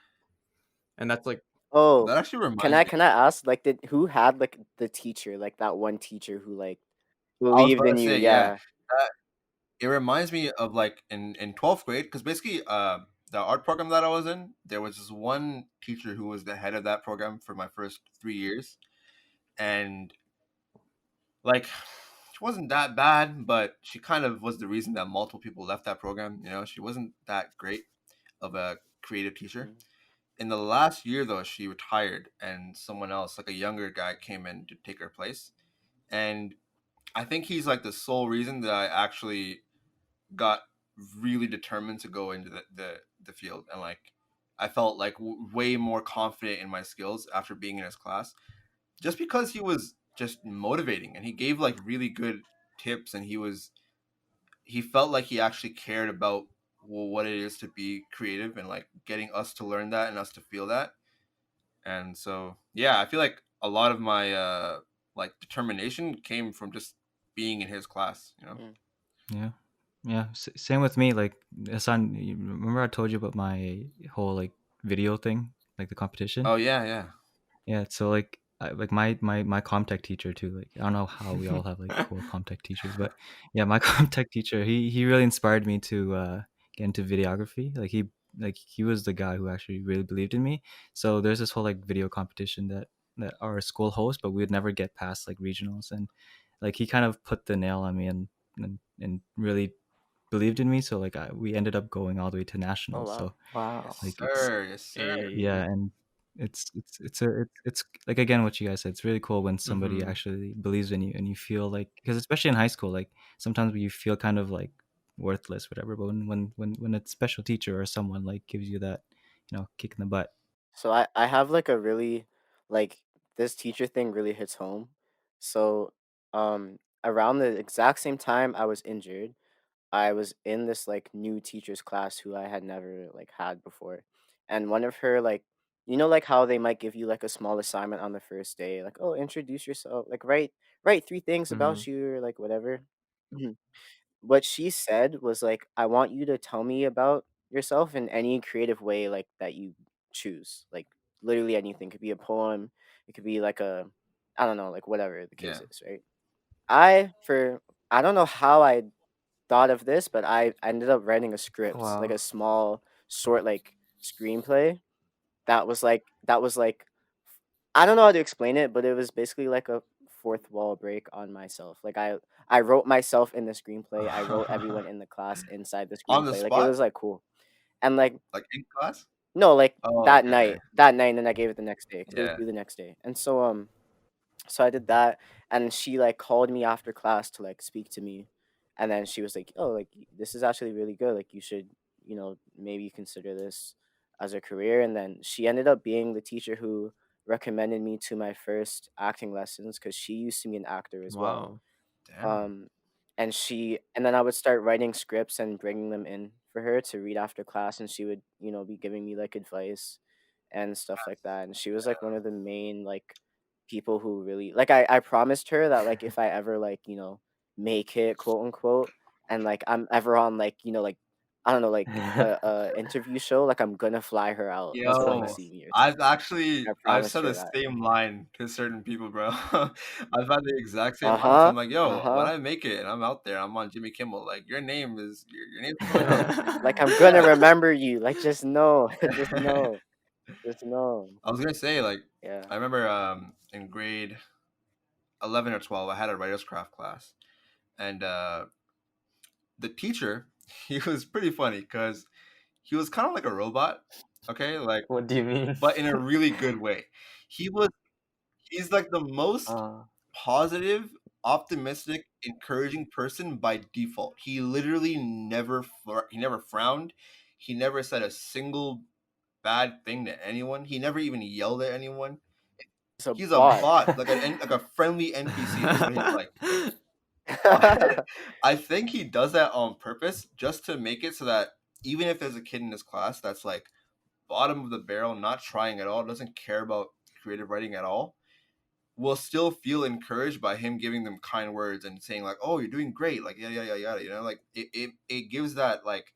Speaker 6: and that's like,
Speaker 4: Oh,
Speaker 1: That actually
Speaker 4: can
Speaker 1: reminds
Speaker 4: I
Speaker 1: me.
Speaker 4: can I ask like did who had like the teacher, like that one teacher who like
Speaker 1: I was
Speaker 4: believed
Speaker 1: about
Speaker 4: in
Speaker 1: to
Speaker 4: you?
Speaker 1: say, yeah.
Speaker 4: Yeah.
Speaker 1: It reminds me of like in 12th grade, because basically the art program that I was in, there was this one teacher who was the head of that program for my first 3 years, and like she wasn't that bad, but she kind of was the reason that multiple people left that program. You know, she wasn't that great of a creative teacher.
Speaker 4: Mm.
Speaker 1: In the last year though, she retired, and someone else, like a younger guy, came in to take her place, and I think he's like the sole reason that I actually got really determined to go into the field, and like I felt like way more confident in my skills after being in his class, just because he was just motivating and he gave like really good tips, and he felt like he actually cared about what it is to be creative, and like getting us to learn that and us to feel that. And so yeah, I feel like a lot of my like determination came from just being in his class, you know.
Speaker 4: Mm.
Speaker 5: Yeah. Yeah. Same with me. Like, Hassan, you remember I told you about my whole like video thing, like the competition?
Speaker 1: Oh yeah.
Speaker 5: Yeah. So like, like my Comtech teacher too. Like, I don't know how we all have like cool Comtech teachers, but yeah, my Comtech teacher, he really inspired me to get into videography. Like he was the guy who actually really believed in me. So there's this whole like video competition that our school hosts, but we would never get past like regionals, and like he kind of put the nail on me, and really believed in me. So like we ended up going all the way to
Speaker 4: Oh
Speaker 5: nationals.
Speaker 4: wow.
Speaker 5: So
Speaker 2: Wow.
Speaker 1: Yes,
Speaker 5: like
Speaker 1: sir. Yes, sir.
Speaker 5: yeah, and it's like, again, what you guys said, it's really cool when somebody
Speaker 6: mhm.
Speaker 5: actually believes in you, and you feel like, because especially in high school, like sometimes you feel kind of like worthless, whatever, but when a special teacher or someone like gives you that, kick in the butt.
Speaker 4: So I have like a really like this teacher thing really hits home. So around the exact same time I was injured, I was in this like new teacher's class who I had never like had before. And one of her like you know like how they might give you like a small assignment on the first day, like, oh, introduce yourself, like write three things
Speaker 6: Mhm.
Speaker 4: about you or like whatever. Mhm. What she said was like, I want you to tell me about yourself in any creative way like that you choose. Like literally anything. It could be a poem, it could be like a I don't know, like whatever the case
Speaker 1: Yeah.
Speaker 4: is, right? I don't know how I thought of this, but I ended up writing a script, like
Speaker 2: Wow.
Speaker 4: a small short like screenplay that was like I don't know how to explain it, but it was basically like a fourth wall break on myself. Like I wrote myself in the screenplay. I wrote everyone in the class inside the
Speaker 1: On the
Speaker 4: screenplay. Like it
Speaker 1: spot?
Speaker 4: was like cool. And like
Speaker 1: Like in class?
Speaker 4: no, like
Speaker 1: Oh,
Speaker 4: that
Speaker 1: okay, okay.
Speaker 4: night. That night and then I gave it the next day because it was
Speaker 1: Yeah.
Speaker 4: due the next day. And so I did that, and she like called me after class to like speak to me, and then she was like, "Oh, like this is actually really good. Like you should, maybe consider this as a career." And then she ended up being the teacher who recommended me to my first acting lessons because she used to be an actor as well.
Speaker 6: Wow.
Speaker 1: Damn.
Speaker 4: And then I would start writing scripts and bringing them in for her to read after class, and she would, be giving me like advice and stuff like that. And she was like one of the main like people who really like I promised her that like if I ever like, make it, quote unquote, and like I'm ever on like, like I don't know, like a interview show, like I'm gonna fly her out to like
Speaker 1: Yo,
Speaker 4: see me or
Speaker 1: I've
Speaker 4: something.
Speaker 1: actually
Speaker 4: I
Speaker 1: I've
Speaker 4: promised
Speaker 1: said
Speaker 4: her
Speaker 1: the
Speaker 4: that.
Speaker 1: same line to certain people, bro. I've had the exact same line. So
Speaker 4: Uh-huh.
Speaker 1: I'm like, yo, when
Speaker 4: Uh-huh.
Speaker 1: I make it and I'm out there, I'm on Jimmy Kimmel. Like your name's coming up.
Speaker 4: Like I'm gonna remember you. Like just know. Just know. Just know.
Speaker 1: I was gonna say, like,
Speaker 4: Yeah.
Speaker 1: I remember in grade 11 or 12, I had a writer's craft class, and the teacher, he was pretty funny because he was kind of like a robot. Okay, like,
Speaker 2: What do you mean?
Speaker 1: but in a really good way. He was He's like the most positive, optimistic, encouraging person by default. He literally he never frowned. He never said a single bad thing to anyone. He never even yelled at anyone. He's a bot, like a friendly NPC. That's what he's like. I think he does that on purpose just to make it so that even if there's a kid in his class that's like bottom of the barrel, not trying at all, doesn't care about creative writing at all, will still feel encouraged by him giving them kind words and saying like, "Oh, you're doing great," like yada. Like it gives that like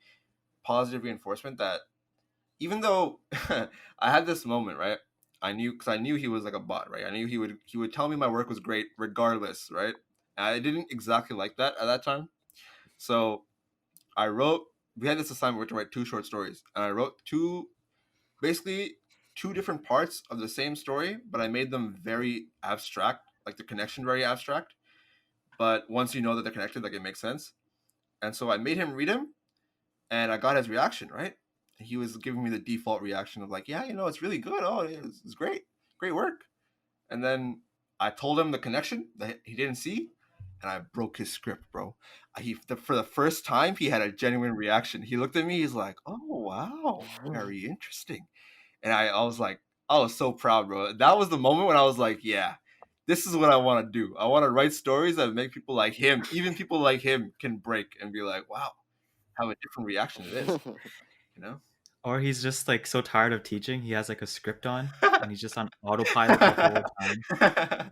Speaker 1: positive reinforcement that even though I had this moment, right? I knew he was like a bot, right? I knew he would tell me my work was great regardless, right? And I didn't exactly like that at that time, so we had this assignment to write 2 short stories, and I wrote basically 2 different parts of the same story, but I made them very abstract, like the connection very abstract. But once you know that they're connected, like it makes sense. And so I made him read him, and I got his reaction, right? And he was giving me the default reaction of like, yeah, it's really good. Oh, it's great. Great work. And then I told him the connection that he didn't see, and I broke his script, bro. For the first time, he had a genuine reaction. He looked at me. He's like, "Oh, wow, very interesting." And I was so proud, bro. That was the moment when I was like, yeah, this is what I want to do. I want to write stories that make people like him, even people like him, can break and be like, wow, have a different reaction to this,
Speaker 5: Or he's just like so tired of teaching, he has like a script on, and he's just on autopilot the whole time.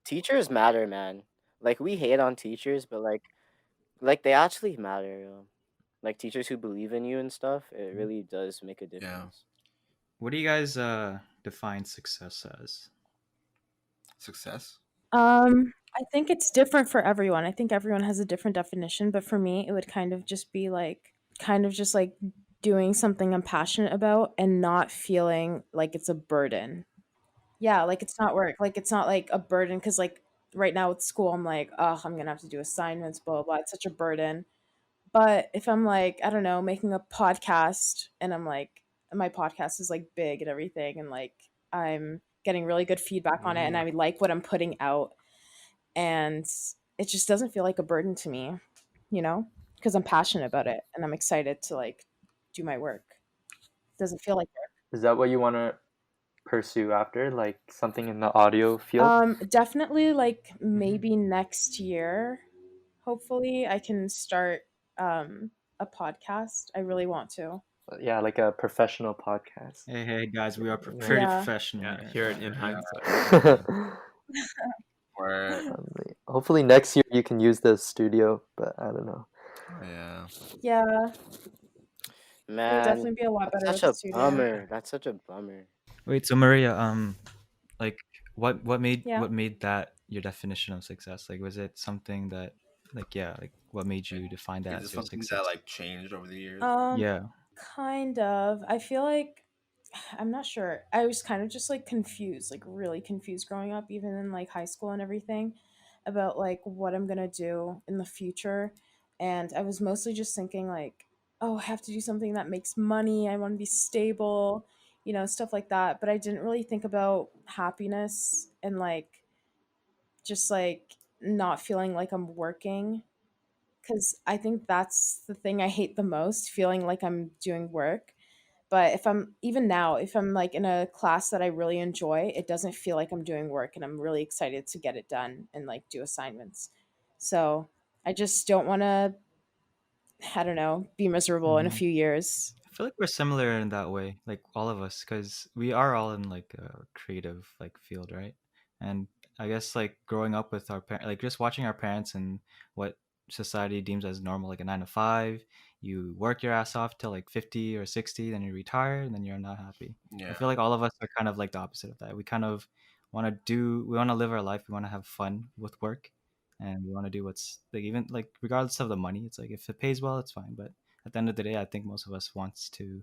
Speaker 4: Teachers matter, man. Like we hate on teachers, but like they actually matter. Like teachers who believe in you and stuff, it really does make a difference.
Speaker 5: What do you guys define success as?
Speaker 1: Success?
Speaker 3: I think it's different for everyone. I think everyone has a different definition, but for me, it would kind of just be like doing something I'm passionate about and not feeling like it's a burden. Yeah, like it's not work. Like it's not like a burden because like right now with school, I'm like, oh, I'm gonna have to do assignments, blah, blah, blah. It's such a burden. But if I'm like, I don't know, making a podcast and I'm like, my podcast is like big and everything, and like I'm getting really good feedback on it and I like what I'm putting out, and it just doesn't feel like a burden to me, because I'm passionate about it and I'm excited to like do my work. It doesn't feel like work.
Speaker 2: Is that what you want to pursue after, like something in the audio field?
Speaker 3: Definitely like maybe next year, hopefully I can start a podcast. I really want to.
Speaker 2: Yeah, like a professional podcast.
Speaker 5: Hey guys, we are pretty professional.
Speaker 6: Yeah, here in Hindsight.
Speaker 2: Hopefully next year you can use the studio, but I don't know.
Speaker 3: Yeah.
Speaker 4: Man,
Speaker 3: it'll definitely be a lot better.
Speaker 4: That's such a bummer. That's such a bummer.
Speaker 5: Wait, so Maria, like what made that your definition of success? Like, was it something that what made you define that as your
Speaker 1: something
Speaker 5: success?
Speaker 1: that like changed over the years?
Speaker 5: Yeah,
Speaker 3: kind of. I feel like I'm not sure. I was kind of just like confused, like really confused growing up, even in like high school and everything, about like what I'm gonna do in the future. And I was mostly just thinking like, oh, I have to do something that makes money. I want to be stable, stuff like that. But I didn't really think about happiness and like just like not feeling like I'm working. Because I think that's the thing I hate the most, feeling like I'm doing work. But if I'm even now, if I'm like in a class that I really enjoy, it doesn't feel like I'm doing work and I'm really excited to get it done and like do assignments. So I just don't want to, I don't know, be miserable in a
Speaker 5: Hmm.
Speaker 3: few years.
Speaker 5: I feel like we're similar in that way, like all of us, because we are all in like a creative like field, right? And I guess like growing up with our parents, like just watching our parents and what society deems as normal, like a 9 to 5, you work your ass off till like 50 or 60, then you retire, and then you're not happy. I
Speaker 1: Yeah.
Speaker 5: feel like all of us are kind of like the opposite of that. We kind of we want to live our life, we want to have fun with work, and we want to do what's like, even like regardless of the money, it's like if it pays well, it's fine, but at the end of the day, I think most of us wants to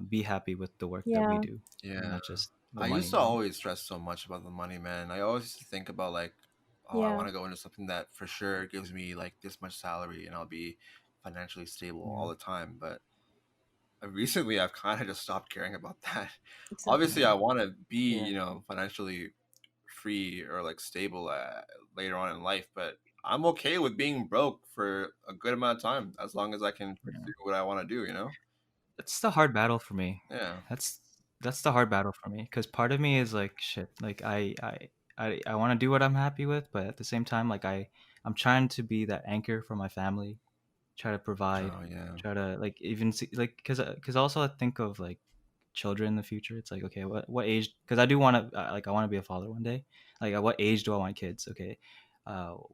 Speaker 5: be happy with the work that we
Speaker 3: Yeah.
Speaker 5: do, and
Speaker 1: Yeah.
Speaker 5: not just the
Speaker 1: I used
Speaker 5: money.
Speaker 1: to always stress so much about the money, man. I always used to think about like, oh, I
Speaker 3: Yeah.
Speaker 1: want to go into something that for sure gives me like this much salary and I'll be financially stable all
Speaker 5: Yeah.
Speaker 1: the time. But recently, I've kind of just stopped caring about that. Obviously,
Speaker 3: Exactly.
Speaker 1: I
Speaker 5: Yeah.
Speaker 1: want to be,
Speaker 2: Yeah.
Speaker 1: financially free or like stable later on in life, but I'm okay with being broke for a good amount of time as long as I can
Speaker 5: Yeah.
Speaker 1: pursue what I want to do.
Speaker 5: That's the hard battle for me.
Speaker 1: Yeah.
Speaker 5: That's that's the hard battle for me, because part of me is like shit. Like I want to do what I'm happy with, but at the same time, like I'm trying to be that anchor for my family, try to provide,
Speaker 1: Oh yeah.
Speaker 5: try to like even see, like because also I think of like children in the future. It's like, okay, what age, because I do want to like I want to be a father one day. Like at what age do I want kids? Okay,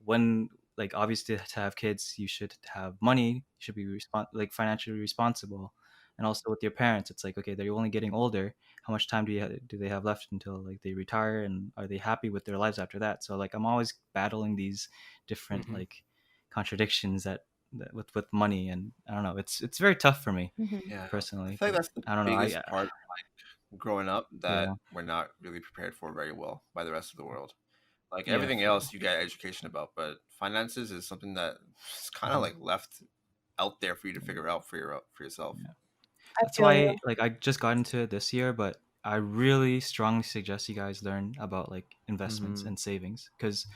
Speaker 5: when, like obviously to have kids you should have money, you should be like financially responsible. And also with your parents, it's like, okay, they're only getting older, how much time do they have left until like they retire, and are they happy with their lives after that? So like I'm always battling these different
Speaker 7: Hmm.
Speaker 5: like contradictions with money, and I don't know, it's very tough for me
Speaker 3: Hmm.
Speaker 1: Yeah. I
Speaker 5: personally,
Speaker 1: feel like
Speaker 5: but
Speaker 1: that's the
Speaker 5: I don't know.
Speaker 1: biggest part of growing up that
Speaker 5: Yeah.
Speaker 1: we're not really prepared for very well by the rest of the world. Like
Speaker 5: Yeah,
Speaker 1: everything
Speaker 5: for real.
Speaker 1: else you get education about, but finances is something that is kind of
Speaker 5: Mhm.
Speaker 1: like left out there for you to
Speaker 5: Yeah,
Speaker 1: figure out for yourself.
Speaker 5: yeah.
Speaker 3: I
Speaker 5: That's
Speaker 3: feel you.
Speaker 5: why like I just got into it this year, but I really strongly suggest you guys learn about like investments
Speaker 6: Hmm.
Speaker 5: and savings, because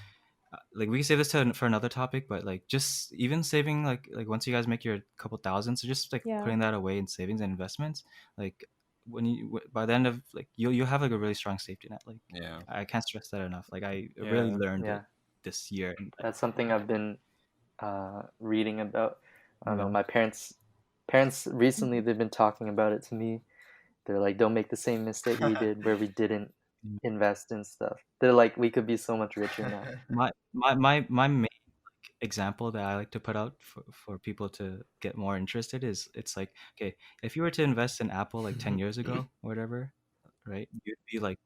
Speaker 5: like we can save this for another topic, but like just even saving like once you guys make your couple thousand, so just like
Speaker 3: Yeah.
Speaker 5: putting that away in savings and investments, like when by the end of like you'll have like a really strong safety net. Like
Speaker 1: Yeah.
Speaker 5: I can't stress that enough. Like I really
Speaker 6: Yeah.
Speaker 5: learned
Speaker 2: Yeah.
Speaker 5: it this year, and like
Speaker 2: That's something I've been reading about. I don't know.
Speaker 5: yeah.
Speaker 2: My parents recently they've been talking about it to me. They're like, don't make the same mistake we did where we didn't
Speaker 5: Mm.
Speaker 2: invest in stuff. They're like, we could be so much richer now.
Speaker 5: My main example that I like to put out for people to get more interested is, it's like, okay, if you were to invest in Apple like 10 years ago or whatever, right, you'd be like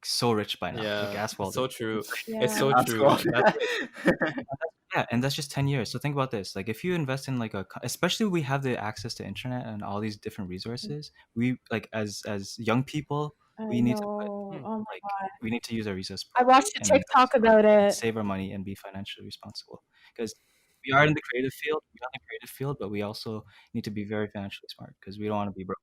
Speaker 5: so rich by now, like
Speaker 6: Yeah,
Speaker 5: ask
Speaker 6: it's
Speaker 5: Weldon.
Speaker 6: so true. It's
Speaker 3: Yeah.
Speaker 6: so
Speaker 1: That's
Speaker 6: true.
Speaker 1: cool.
Speaker 6: That's like,
Speaker 5: Yeah, and that's just 10 years. So think about this. Like if you invest in like especially we have the access to internet and all these different resources, we like as young people,
Speaker 3: I
Speaker 5: we need to put
Speaker 3: know.
Speaker 6: hmm,
Speaker 3: Oh my
Speaker 5: like
Speaker 3: god.
Speaker 5: we need to use our resources
Speaker 3: I
Speaker 5: properly
Speaker 3: watched a
Speaker 5: and invest
Speaker 3: TikTok
Speaker 5: smart
Speaker 3: about
Speaker 5: and
Speaker 3: it.
Speaker 5: save our money and be financially responsible. Because we are in the creative field, but we also need to be very financially smart because we don't want to be broke.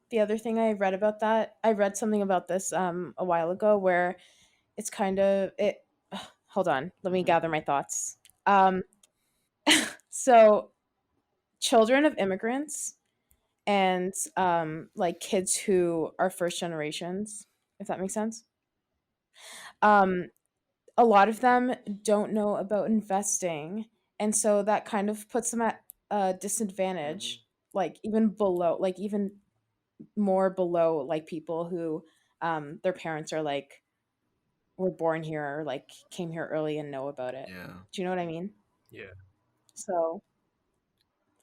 Speaker 3: The other thing I read about that, I read something about this a while ago where it's kind of it hold on, let me gather my thoughts. Um so children of immigrants and like kids who are first generations, if that makes sense. Um a lot of them don't know about investing, and so that kind of puts them at a
Speaker 2: Hmm.
Speaker 3: disadvantage, like even below, like even more below like people who their parents are like were born here or like came here early and know about it.
Speaker 1: Yeah.
Speaker 3: Do you know what I mean?
Speaker 7: Yeah.
Speaker 3: So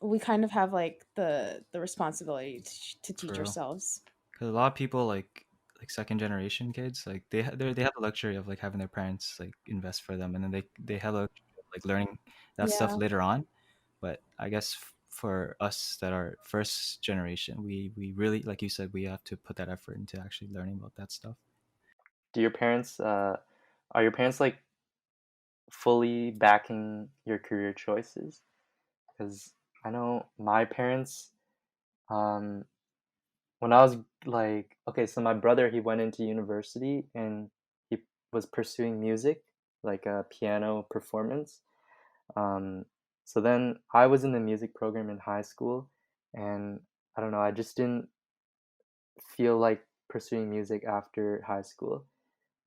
Speaker 3: we kind of have like the responsibility to
Speaker 5: For
Speaker 3: teach
Speaker 5: real.
Speaker 3: ourselves.
Speaker 5: Because a lot of people like second generation kids, like they have the luxury of like having their parents like invest for them, and then they have a luxury of like learning that stuff
Speaker 3: Yeah.
Speaker 5: later on. But I guess for us that are first generation, we really, like you said, we have to put that effort into actually learning about that stuff.
Speaker 2: Do your parents are your parents like fully backing your career choices? Because I know my parents, um, when I was like, okay, so my brother, he went into university and he was pursuing music, like a piano performance. Um, so then I was in the music program in high school, and I don't know, I just didn't feel like pursuing music after high school.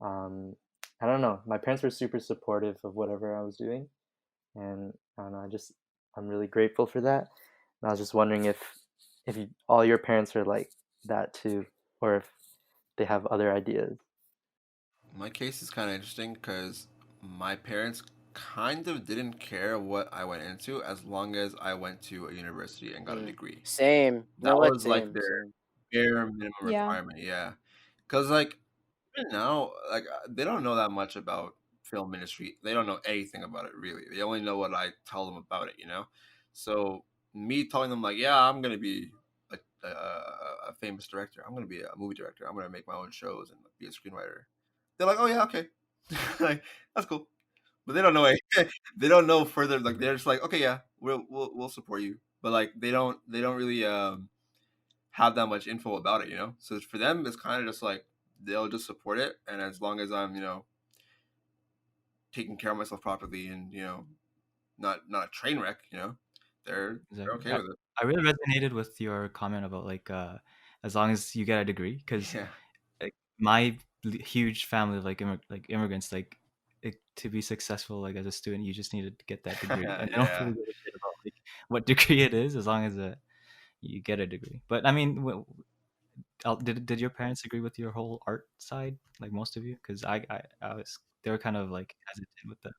Speaker 2: Um, I don't know. My parents were super supportive of whatever I was doing, and I don't know. I'm really grateful for that. And I was just wondering if all your parents are like that too, or if they have other ideas.
Speaker 1: My case is kind of interesting because my parents kind of didn't care what I went into as long as I went to a university and got a degree.
Speaker 4: Same. You
Speaker 1: That
Speaker 4: know what?
Speaker 1: was like
Speaker 4: Same.
Speaker 1: their
Speaker 4: Same.
Speaker 1: bare minimum
Speaker 3: Yeah.
Speaker 1: requirement, yeah. Because like even now, like they don't know that much about film industry. They don't know anything about it really. They only know what I tell them about it, you know. So me telling them like, yeah, I'm gonna be a famous director. I'm gonna be a movie director. I'm gonna make my own shows and be a screenwriter. They're like, oh yeah, okay, like that's cool. But they don't know. They don't know further. Like they're just like, okay, yeah, we'll support you. But like they don't really have that much info about it, you know. So for them, it's kind of just like they'll just support it, and as long as I'm, taking care of myself properly, and not a train wreck, they're
Speaker 5: Exactly.
Speaker 1: okay with it.
Speaker 5: I really resonated with your comment about like as long as you get a degree, because
Speaker 1: Yeah.
Speaker 5: like my huge family of like immigrants, like to be successful like as a student, you just need to get that degree, and they don't
Speaker 1: Yeah.
Speaker 5: really give a shit about like what degree it is, as long as you get a degree. But I mean, did your parents agree with your whole art side, like most of you? Because I was, they were kind of like hesitant with that.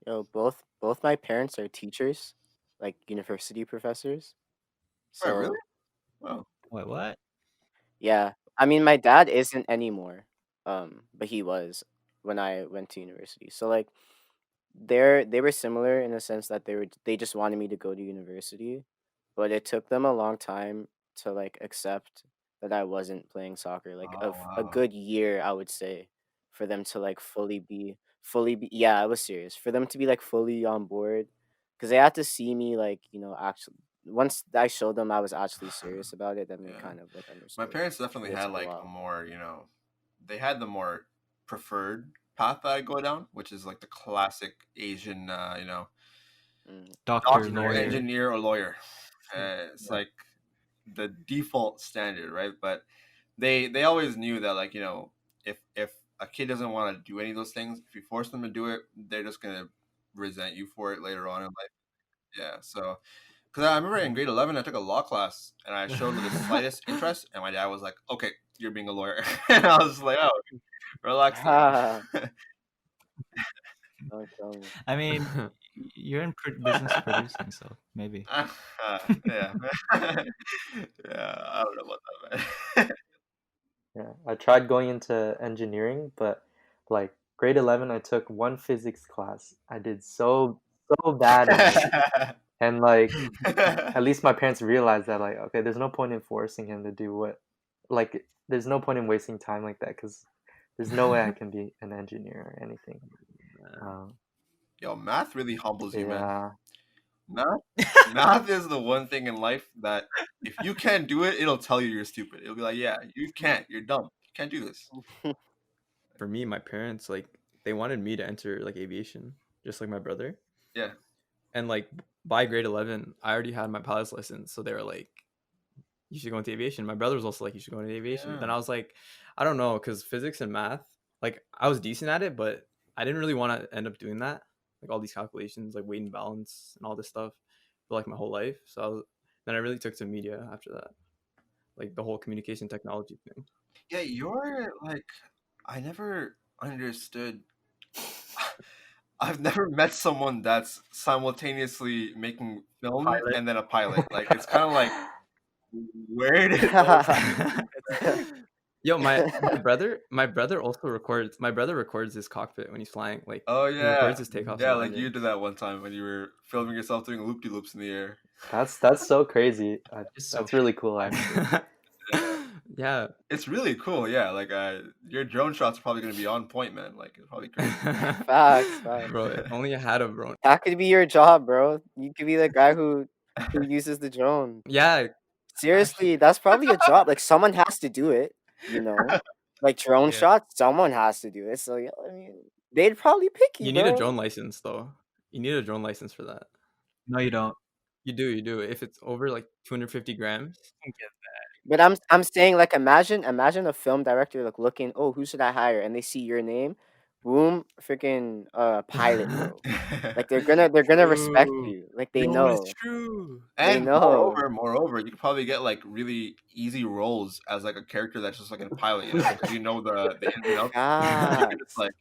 Speaker 4: Yo, both my parents are teachers, like university professors.
Speaker 1: Right, really?
Speaker 4: So
Speaker 1: Wow.
Speaker 5: Wait, what?
Speaker 4: yeah, I mean my dad isn't anymore, but he was when I went to university. So like they were similar in the sense that they just wanted me to go to university, but it took them a long time to like accept that I wasn't playing soccer. Like
Speaker 1: Oh,
Speaker 4: a
Speaker 1: wow.
Speaker 4: good year, I would say, for them to like fully be, yeah, I was serious. For them to be like fully on board, because they had to see me like actually once I showed them I was actually serious about it, then they
Speaker 1: Yeah.
Speaker 4: kind of like
Speaker 1: My
Speaker 4: understood.
Speaker 1: parents definitely
Speaker 4: But it
Speaker 1: had
Speaker 4: took a
Speaker 1: like a
Speaker 4: while.
Speaker 1: more, they had the more preferred path that I go down, which is like the classic Asian,
Speaker 4: Mm.
Speaker 5: Doctor,
Speaker 1: doctor,
Speaker 5: lawyer.
Speaker 1: engineer, or lawyer. It's
Speaker 5: Yeah.
Speaker 1: like the default standard, right? But they always knew that, like, if a kid doesn't want to do any of those things, if you force them to do it, they're just gonna resent you for it later on in life. Yeah. So, because I remember in grade 11, I took a law class and I showed the slightest interest, and my dad was like, "Okay, you're being a lawyer," and I was like, "Oh, relax there."
Speaker 4: Don't tell me.
Speaker 5: I mean, you're in business producing, so maybe.
Speaker 1: Yeah. Yeah, I don't know about that, man.
Speaker 2: Yeah, I tried going into engineering, but like grade 11, I took one physics class. I did so bad in it, and like at least my parents realized that like okay, there's no point in forcing him to do what, like there's no point in wasting time like that because there's no way I can be an engineer or anything. Um,
Speaker 1: Yo, math really humbles you, man.
Speaker 2: yeah,
Speaker 1: Math is the one thing in life that if you can't do it, it'll tell you you're stupid. It'll be like, yeah, you can't. You're dumb. You can't do this.
Speaker 6: For me, my parents, like, they wanted me to enter like aviation, just like my brother.
Speaker 1: Yeah.
Speaker 6: And like by grade 11, I already had my pilot's license, so they were like, you should go into aviation. My brother was also like, you should go into aviation. But then I was like, I don't know, because physics and math, like I was decent at it, but I didn't really want to end up doing that, like all these calculations, like weight and balance and all this stuff for like my whole life. So then I really took to media after that, like the whole communication technology thing.
Speaker 1: Yeah, you're like, I never understood. I've never met someone that's simultaneously making film
Speaker 5: Pilot.
Speaker 1: and then a pilot. Like, it's kind of like, where did those things
Speaker 6: Yo, my brother also records. My brother records his cockpit when he's flying. Like,
Speaker 1: Oh
Speaker 6: he
Speaker 1: yeah,
Speaker 6: records his takeoffs
Speaker 1: yeah.
Speaker 6: and
Speaker 1: Like you
Speaker 6: landings.
Speaker 1: did that one time when you were filming yourself doing loop de loops in the air.
Speaker 2: That's so crazy.
Speaker 5: It's so
Speaker 2: That's really cool, actually.
Speaker 6: Yeah.
Speaker 1: It's really cool. Yeah, like your drone shots are probably gonna be on point, man. Like it's probably crazy.
Speaker 4: Facts.
Speaker 6: Bro, if only I had a drone.
Speaker 4: That could be your job, bro. You could be the guy who uses the drone.
Speaker 6: Yeah,
Speaker 4: Seriously, that's probably a job. Like someone has to do it, you know? Like drone
Speaker 7: Yeah.
Speaker 4: shots, someone has to do it. So yeah, I mean, they'd probably pick you,
Speaker 6: you need
Speaker 4: bro.
Speaker 6: a drone license though. You need a drone license for that.
Speaker 5: No, you don't.
Speaker 6: You do. If it's over like 250 grams.
Speaker 7: You can get
Speaker 4: But I'm saying like imagine a film director like looking, oh, who should I hire? And they see your name, boom, freaking pilot, bro. Like they're gonna respect
Speaker 7: True.
Speaker 4: you. Like they
Speaker 7: Yo,
Speaker 4: know.
Speaker 7: it's true.
Speaker 4: They
Speaker 1: And
Speaker 4: know.
Speaker 1: moreover, you could probably get like really easy roles as like a character that's just like a pilot, you know, because you know the ins and outs. You could just
Speaker 4: Facts.
Speaker 1: like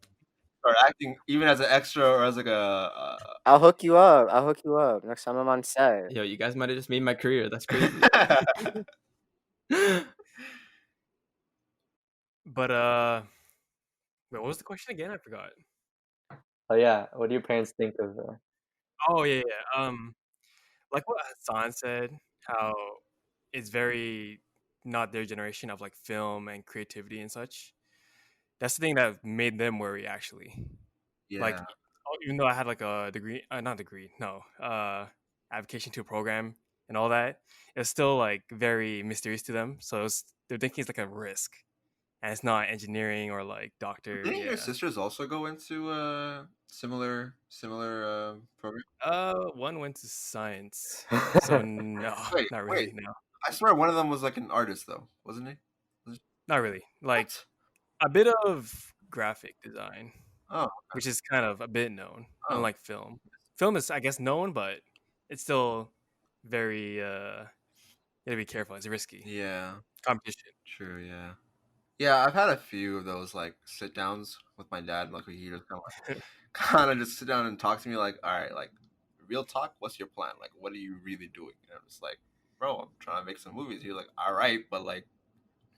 Speaker 1: start acting even as an extra or as like a.
Speaker 4: I'll hook you up next time I'm on set.
Speaker 6: Yo, you guys might have just made my career. That's crazy.
Speaker 7: But wait, what was the question again? I forgot.
Speaker 2: Oh yeah, what do your parents think of?
Speaker 7: Oh yeah. Like what Hassan said, how it's very not their generation of like film and creativity and such. That's the thing that made them worry, actually. Like,
Speaker 1: Yeah.
Speaker 7: even though I had like a degree, not degree, no, application to a program and all that, it was still like very mysterious to them. So they're thinking it's like a risk, and it's not engineering or like doctor.
Speaker 1: Didn't your
Speaker 7: Yeah.
Speaker 1: sisters also go into similar program?
Speaker 7: One went to science, so no,
Speaker 1: Wait,
Speaker 7: not really. No,
Speaker 1: I swear one of them was like an artist though, wasn't he?
Speaker 7: not really. Like
Speaker 1: What?
Speaker 7: a bit of graphic design,
Speaker 1: Oh,
Speaker 7: which is kind of a bit known,
Speaker 1: Oh.
Speaker 7: unlike film. Film is, I guess, known, but it's still very you gotta be careful. It's risky
Speaker 1: yeah.
Speaker 7: competition.
Speaker 1: True, yeah. Yeah, I've had a few of those like sit downs with my dad. Like he just kind of just sit down and talk to me like, all right, like real talk. What's your plan? Like, what are you really doing? And I'm just like, bro, I'm trying to make some movies. He's like, all right, but like,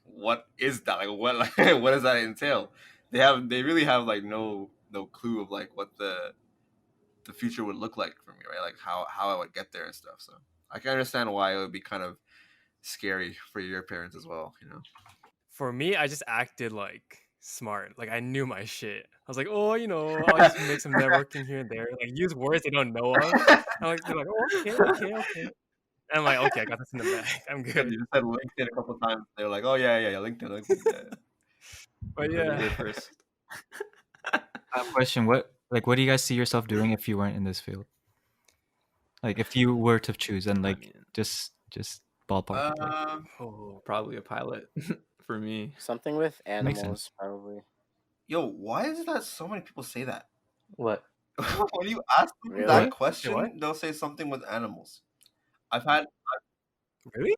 Speaker 1: what is that? Like, what what does that entail? They really have like no clue of like what the future would look like for me, right? Like how I would get there and stuff. So I can understand why it would be kind of scary for your parents as well, you know.
Speaker 7: For me, I just acted like smart. Like I knew my shit. I was like, oh, I'll just make some networking here and there. Like use words they don't know of. They're like, oh, okay. And I'm like, okay, I got this in the bag. I'm
Speaker 1: You
Speaker 7: good.
Speaker 1: just said LinkedIn a couple times. They're like, oh yeah, LinkedIn. Yeah.
Speaker 7: But
Speaker 6: You heard it
Speaker 7: yeah,
Speaker 6: here first.
Speaker 5: I have a question. What do you guys see yourself doing if you weren't in this field? Like if you were to choose and like
Speaker 6: mean,
Speaker 5: just ballpark it. Like,
Speaker 7: oh,
Speaker 6: Probably a pilot for me.
Speaker 4: Something with
Speaker 5: Makes sense.
Speaker 4: animals, probably.
Speaker 1: Yo, why is it that so many people say that?
Speaker 2: What?
Speaker 1: When you ask them
Speaker 4: Really?
Speaker 1: that
Speaker 7: Say
Speaker 1: question,
Speaker 7: what?
Speaker 1: they'll say something with animals. I've had
Speaker 7: Really?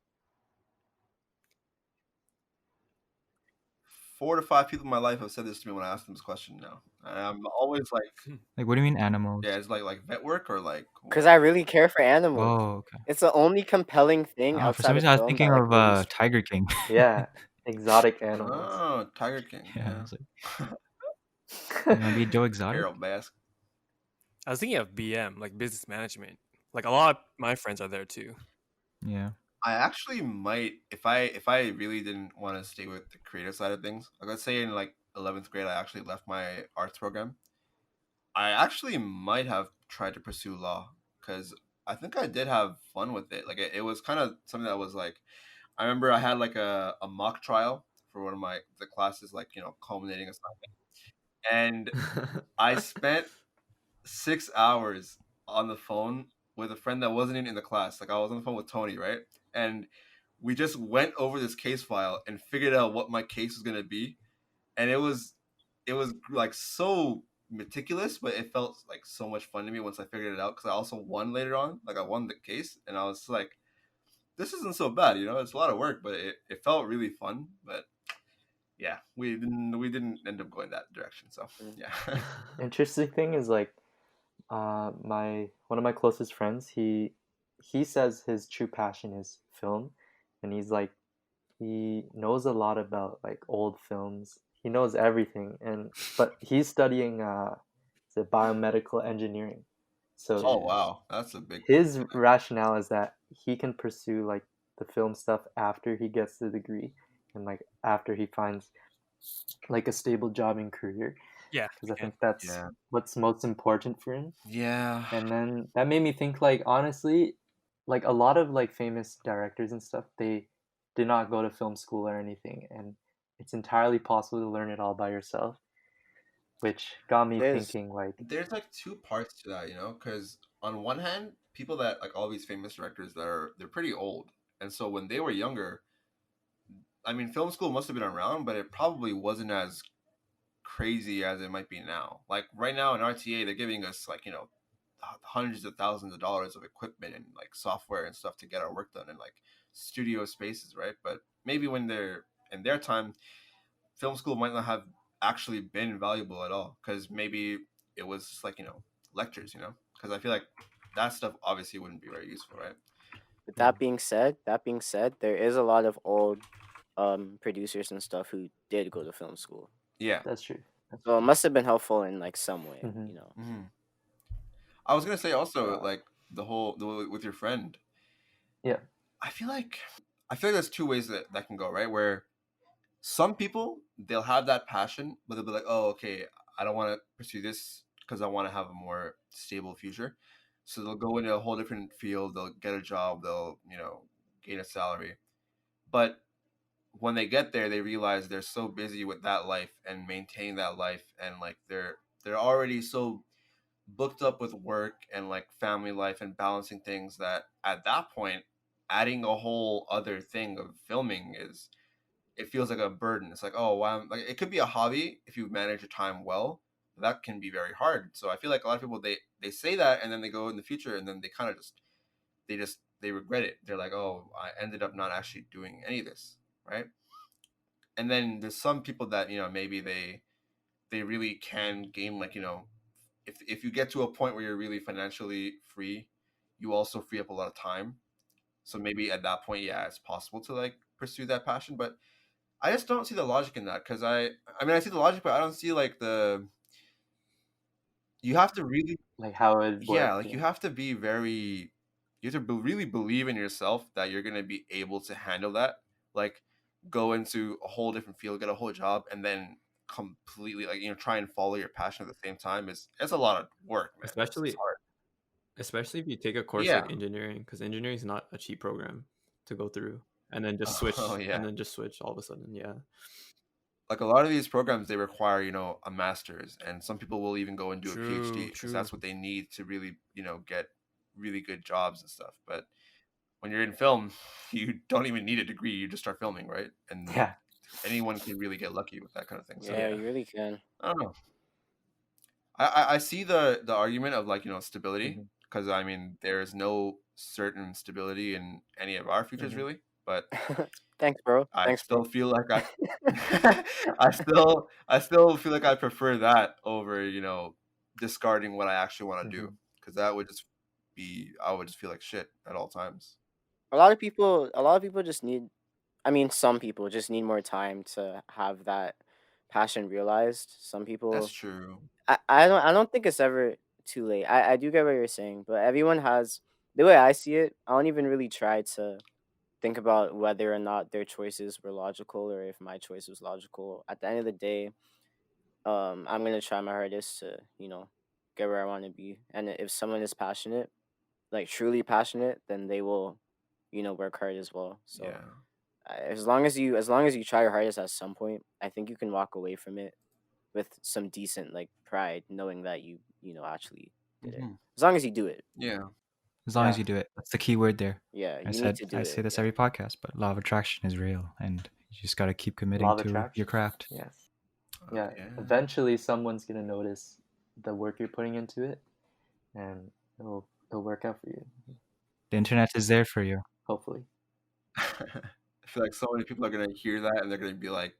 Speaker 1: 4 to 5 people in my life have said this to me when I ask them this question now. And I'm always like,
Speaker 5: what do you mean animals?
Speaker 1: yeah, it's like vet work or like
Speaker 4: Because I really care for animals.
Speaker 5: Oh, okay.
Speaker 4: It's the only compelling thing
Speaker 5: For some
Speaker 4: outside of
Speaker 5: reason I was
Speaker 4: film
Speaker 5: thinking
Speaker 4: that,
Speaker 5: of
Speaker 4: like, really
Speaker 5: Tiger King.
Speaker 2: Yeah, exotic animals.
Speaker 1: Oh, Tiger King.
Speaker 5: Yeah, I
Speaker 1: Yeah.
Speaker 5: was like, maybe Joe Exotic.
Speaker 1: Harold Bask.
Speaker 7: I was thinking of BM, like business management. Like a lot of my friends are there too.
Speaker 5: Yeah.
Speaker 1: I actually might if I really didn't want to stay with the creative side of things. Like let's say in like 11th grade I actually left my arts program. I actually might have tried to pursue law because I think I did have fun with it. Like it was kind of something that was like I remember I had like a mock trial for one of the classes, like culminating assignment, and I spent 6 hours on the phone with a friend that wasn't even in the class. Like I was on the phone with Tony, right? And we just went over this case file and figured out what my case was gonna be. And it was like so meticulous, but it felt like so much fun to me once I figured it out because I also won later on. Like I won the case, and I was like, this isn't so bad, It's a lot of work, but it felt really fun. But yeah, we didn't end up going that direction. So yeah.
Speaker 2: Interesting thing is like, one of my closest friends, he says his true passion is film, and he's like he knows a lot about like old films. He knows everything, but he's studying biomedical engineering. So
Speaker 1: Oh wow, that's a big.
Speaker 2: his rationale is that he can pursue like the film stuff after he gets the degree and like after he finds like a stable job and career,
Speaker 7: Yeah.
Speaker 2: because I think that's
Speaker 1: Yeah.
Speaker 2: what's most important for him.
Speaker 1: Yeah.
Speaker 2: And then that made me think, like, honestly, like a lot of like famous directors and stuff, they did not go to film school or anything, and it's entirely possible to learn it all by yourself, which got me
Speaker 4: There's
Speaker 2: thinking, like,
Speaker 1: There's like two parts to that, because on one hand, people that like all these famous directors they're pretty old, and so when they were younger, I mean, film school must have been around, but it probably wasn't as crazy as it might be now. Like right now in RTA, they're giving us like hundreds of thousands of dollars of equipment and like software and stuff to get our work done in like studio spaces, right? But maybe when they're in their time, film school might not have actually been valuable at all, because maybe it was just like lectures, because I feel like that stuff obviously wouldn't be very useful, right?
Speaker 4: With that being said, there is a lot of old producers and stuff who did go to film school.
Speaker 1: Yeah.
Speaker 2: that's true. That's
Speaker 4: So it
Speaker 2: true.
Speaker 4: must have been helpful in like some way,
Speaker 2: Mhm.
Speaker 4: you know.
Speaker 1: Mm-hmm. I was gonna say also,
Speaker 2: Uh,
Speaker 1: like with your friend,
Speaker 2: yeah.
Speaker 1: I feel like there's two ways that can go, right? Where some people, they'll have that passion, but they'll be like, oh, okay, I don't want to pursue this because I want to have a more stable future. So they'll go into a whole different field, they'll get a job, they'll gain a salary. But when they get there, they realize they're so busy with that life and maintaining that life, and like they're already so booked up with work and like family life and balancing things, that at that point adding a whole other thing of filming it feels like a burden. It's like, oh wow, like it could be a hobby if you manage your time well, but that can be very hard. So I feel like a lot of people, they say that, and then they go in the future and then they kind of they regret it. They're like, oh, I ended up not actually doing any of this, right? And then there's some people that maybe they really can gain, like if you get to a point where you're really financially free, you also free up a lot of time. So maybe at that point, yeah, it's possible to like pursue that passion. But I just don't see the logic in that, because I mean, I see the logic, but I don't see like you have to really,
Speaker 2: Like how it
Speaker 1: yeah,
Speaker 2: worked.
Speaker 1: like you have to be very, you have to really believe in yourself that you're going to be able to handle that. Like go into a whole different field, get a whole job, and then completely like try and follow your passion at the same time. It's a lot of work, man. It's hard.
Speaker 6: Especially if you take a course
Speaker 1: Yeah.
Speaker 6: like engineering, because engineering is not a cheap program to go through, and then just switch,
Speaker 1: Oh, yeah.
Speaker 6: and then just switch all of a sudden. Yeah.
Speaker 1: Like a lot of these programs, they require a master's, and some people will even go and do a
Speaker 7: True,
Speaker 1: PhD,
Speaker 7: true.
Speaker 1: because that's what they need to really get really good jobs and stuff. But when you're in film, you don't even need a degree, you just start filming, right? And
Speaker 2: Yeah.
Speaker 1: anyone can really get lucky with that kind of thing. So
Speaker 4: Yeah, you really can.
Speaker 1: I don't know. I see the argument of like stability,
Speaker 2: Mhm.
Speaker 1: because I mean there is no certain stability in any of our futures,
Speaker 2: Mhm.
Speaker 1: really. But
Speaker 4: Thanks, bro.
Speaker 1: I
Speaker 4: Thanks,
Speaker 1: still
Speaker 4: bro.
Speaker 1: feel like I still feel like I prefer that over discarding what I actually want to do,
Speaker 2: Mhm.
Speaker 1: because that would just be, I would just feel like shit at all times.
Speaker 4: A lot of people just need, I mean, some people just need more time to have that passion realized. Some people,
Speaker 1: That's true.
Speaker 4: I don't think it's ever too late. I do get what you're saying, but everyone has, the way I see it, I don't even really try to think about whether or not their choices were logical or if my choice was logical. At the end of the day, I'm gonna try my hardest to, get where I want to be. And if someone is passionate, like truly passionate, then they will, work hard as well. So
Speaker 1: Yeah.
Speaker 4: as long as you try your hardest at some point, I think you can walk away from it with some decent like pride, knowing that you actually did it.
Speaker 1: Mhm.
Speaker 4: As long as you do it.
Speaker 1: Yeah.
Speaker 5: As long as
Speaker 2: Yeah.
Speaker 5: you do it. That's the key word there.
Speaker 4: Yeah,
Speaker 5: I
Speaker 4: you
Speaker 5: said
Speaker 4: need to do
Speaker 5: I
Speaker 4: it.
Speaker 5: say this
Speaker 4: yeah.
Speaker 5: every podcast, but law of attraction is real, and you just got to keep committing
Speaker 2: Law of
Speaker 5: to your
Speaker 2: attraction.
Speaker 5: craft.
Speaker 2: Yes. Yeah.
Speaker 1: Yeah.
Speaker 2: Eventually, someone's gonna notice the work you're putting into it, and it'll work out for you.
Speaker 5: The internet is there for you.
Speaker 2: Hopefully.
Speaker 1: I feel like so many people are gonna hear that and they're gonna be like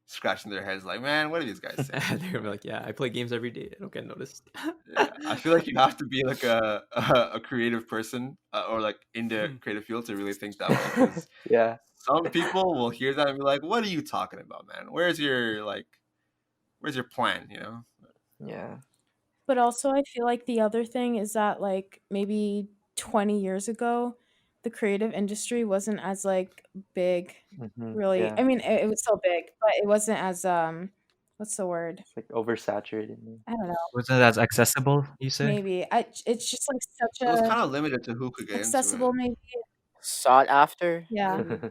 Speaker 1: scratching their heads, like, man, what are these guys saying?
Speaker 6: They're gonna be like, yeah, I play games every day. I don't get noticed.
Speaker 1: Yeah, I feel like you have to be like a creative person, or like in the creative field to really think that way. 'Cause
Speaker 2: Yeah.
Speaker 1: some people will hear that and be like, "What are you talking about, man? Where's your plan?" You know?
Speaker 2: Yeah.
Speaker 3: But also, I feel like the other thing is that, like, maybe 20 years ago, the creative industry wasn't as, like, big, really.
Speaker 2: Yeah.
Speaker 3: I mean, it was still big, but it wasn't as, what's the word?
Speaker 2: It's like oversaturated.
Speaker 3: I don't know.
Speaker 5: Wasn't it as accessible, you say?
Speaker 3: Maybe. It's just, like, such
Speaker 1: It was
Speaker 3: a
Speaker 1: kind of limited to who could get into it.
Speaker 3: accessible, maybe.
Speaker 4: Sought after.
Speaker 3: Yeah.
Speaker 4: Maybe.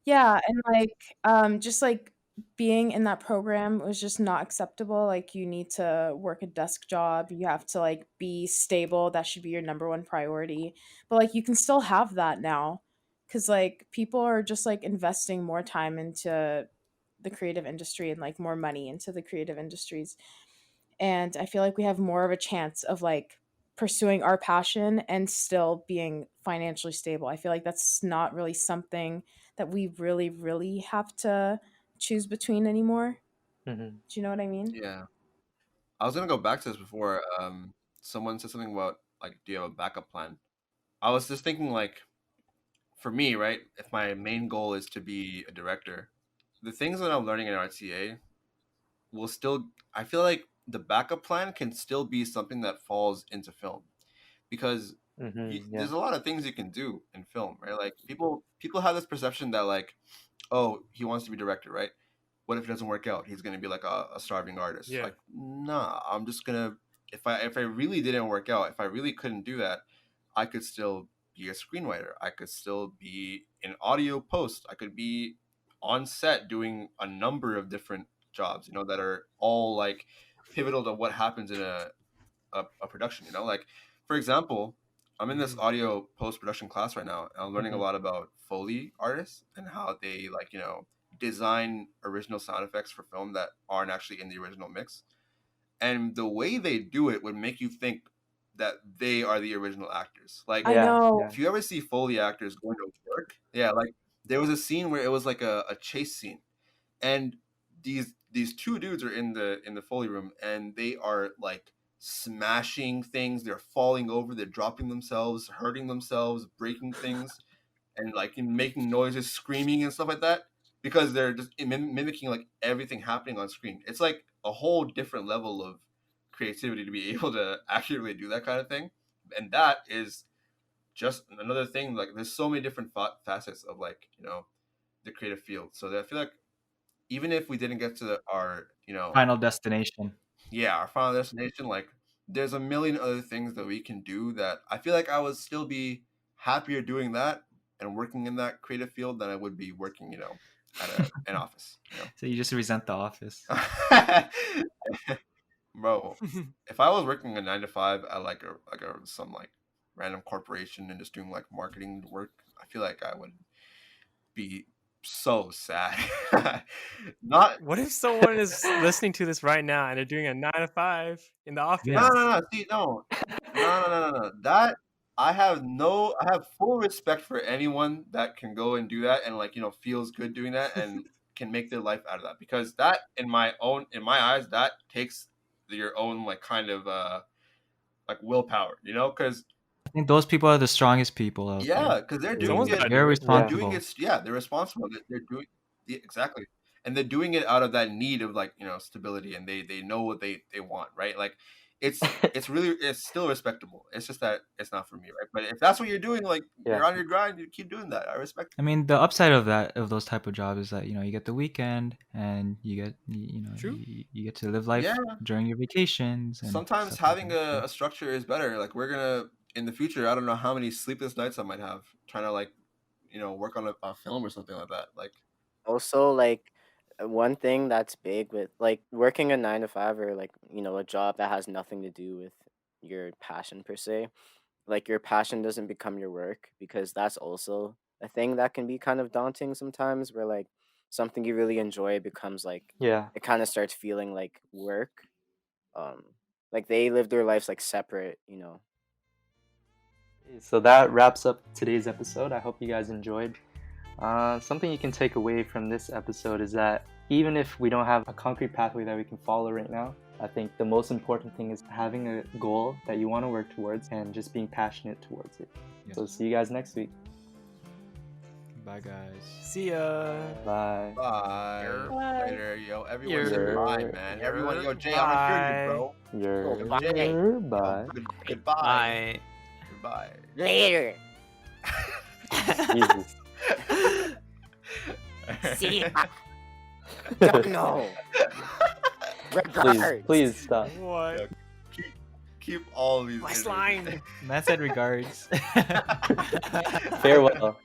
Speaker 3: Yeah, and, like, just, like, being in that program was just not acceptable. Like, you need to work a desk job, you have to, like, be stable, that should be your number one priority. But, like, you can still have that now, because, like, people are just, like, investing more time into the creative industry and, like, more money into the creative industries. And I feel like we have more of a chance of, like, pursuing our passion and still being financially stable. I feel like that's not really something that we really, really have to choose between anymore.
Speaker 2: Mhm.
Speaker 3: Do you know what I mean?
Speaker 1: Yeah. I was gonna go back to this before. Someone said something about like, do you have a backup plan? I was just thinking like, for me, right? If my main goal is to be a director, the things that I'm learning in RTA will still. I feel like the backup plan can still be something that falls into film, because
Speaker 2: Yeah.
Speaker 1: there's a lot of things you can do in film, right? Like people have this perception that like, oh, he wants to be director, right? What if it doesn't work out? He's gonna be like a starving artist.
Speaker 7: Yeah.
Speaker 1: Like, nah, I'm just gonna if I really didn't work out, if I really couldn't do that, I could still be a screenwriter. I could still be in audio post. I could be on set doing a number of different jobs, you know, that are all like pivotal to what happens in a production, you know? Like, for example, I'm in this audio post-production class right now, and I'm learning a lot about Foley artists and how they, like, you know, design original sound effects for film that aren't actually in the original mix. And the way they do it would make you think that they are the original actors. Like,
Speaker 3: I know.
Speaker 1: if you ever see Foley actors going to work, yeah, like, there was a scene where it was like a chase scene, and these two dudes are in the Foley room, and they are like smashing things, they're falling over, they're dropping themselves, hurting themselves, breaking things, and like making noises, screaming and stuff like that, because they're just mimicking like everything happening on screen. It's like a whole different level of creativity to be able to accurately do that kind of thing. And that is just another thing. Like, there's so many different facets of, like, you know, the creative field. So that I feel like even if we didn't get to our, you know,
Speaker 5: Final destination.
Speaker 1: yeah, our final destination, like, there's a million other things that we can do that I feel like I would still be happier doing that and working in that creative field than I would be working, you know, at an office, you know?
Speaker 5: So you just resent the office.
Speaker 1: Bro, if I was working a 9 to 5 at like some like random corporation and just doing like marketing work, I feel like I would be so sad. Not
Speaker 7: What if someone is listening to this right now and they're doing a 9 to 5 in the office?
Speaker 5: Yeah.
Speaker 1: no. See, no. That I have full respect for anyone that can go and do that and, like, you know, feels good doing that and can make their life out of that, because that in my eyes, that takes your own like kind of like willpower, you know, because
Speaker 5: I think those people are the strongest people out there.
Speaker 1: yeah, because they're doing
Speaker 7: Someone's
Speaker 1: it.
Speaker 7: gotta
Speaker 5: They're
Speaker 7: do it.
Speaker 1: They're doing
Speaker 5: responsible.
Speaker 1: it. Yeah, they're responsible. They're doing exactly, and they're doing it out of that need of, like, you know, stability, and they know what they want, right? Like, it's still respectable. It's just that it's not for me, right? But if that's what you're doing, like, you're on your grind, you keep doing that. I respect.
Speaker 5: I mean, the upside of those type of jobs is that, you know, you get the weekend and you get
Speaker 7: True.
Speaker 5: you get to live life
Speaker 1: Yeah.
Speaker 5: during your vacations. And
Speaker 1: Sometimes
Speaker 5: stuff like
Speaker 1: having
Speaker 5: that.
Speaker 1: a structure is better. Like, we're gonna in the future, I don't know how many sleepless nights I might have trying to, like, you know, work on a film or something like that. Like,
Speaker 4: Also, like, one thing that's big with like working a 9 to 5 or like, you know, a job that has nothing to do with your passion per se, like your passion doesn't become your work, because that's also a thing that can be kind of daunting sometimes, where like something you really enjoy becomes like
Speaker 2: Yeah.
Speaker 4: it kind of starts feeling like work. Like they live their lives like separate, you know.
Speaker 2: So that wraps up today's episode. I hope you guys enjoyed. Something you can take away from this episode is that even if we don't have a concrete pathway that we can follow right now, I think the most important thing is having a goal that you want to work towards and just being passionate towards it.
Speaker 5: Yes.
Speaker 2: So see you guys next week.
Speaker 5: Bye. Bye, guys.
Speaker 7: See ya.
Speaker 2: Bye.
Speaker 1: Bye.
Speaker 3: Bye.
Speaker 1: Later, yo. Everyone say
Speaker 2: Yer.
Speaker 1: bye, man. Everyone, yo, Jay, I'm gonna hear you, bro.
Speaker 2: You're
Speaker 1: Jay.
Speaker 2: bye.
Speaker 1: Goodbye. Goodbye.
Speaker 4: Later.
Speaker 2: Jesus.
Speaker 4: See ya. Don't know.
Speaker 2: Please, please stop.
Speaker 7: What?
Speaker 1: Keep all these.
Speaker 7: My
Speaker 1: in.
Speaker 7: slime.
Speaker 5: Man said regards.
Speaker 2: Farewell.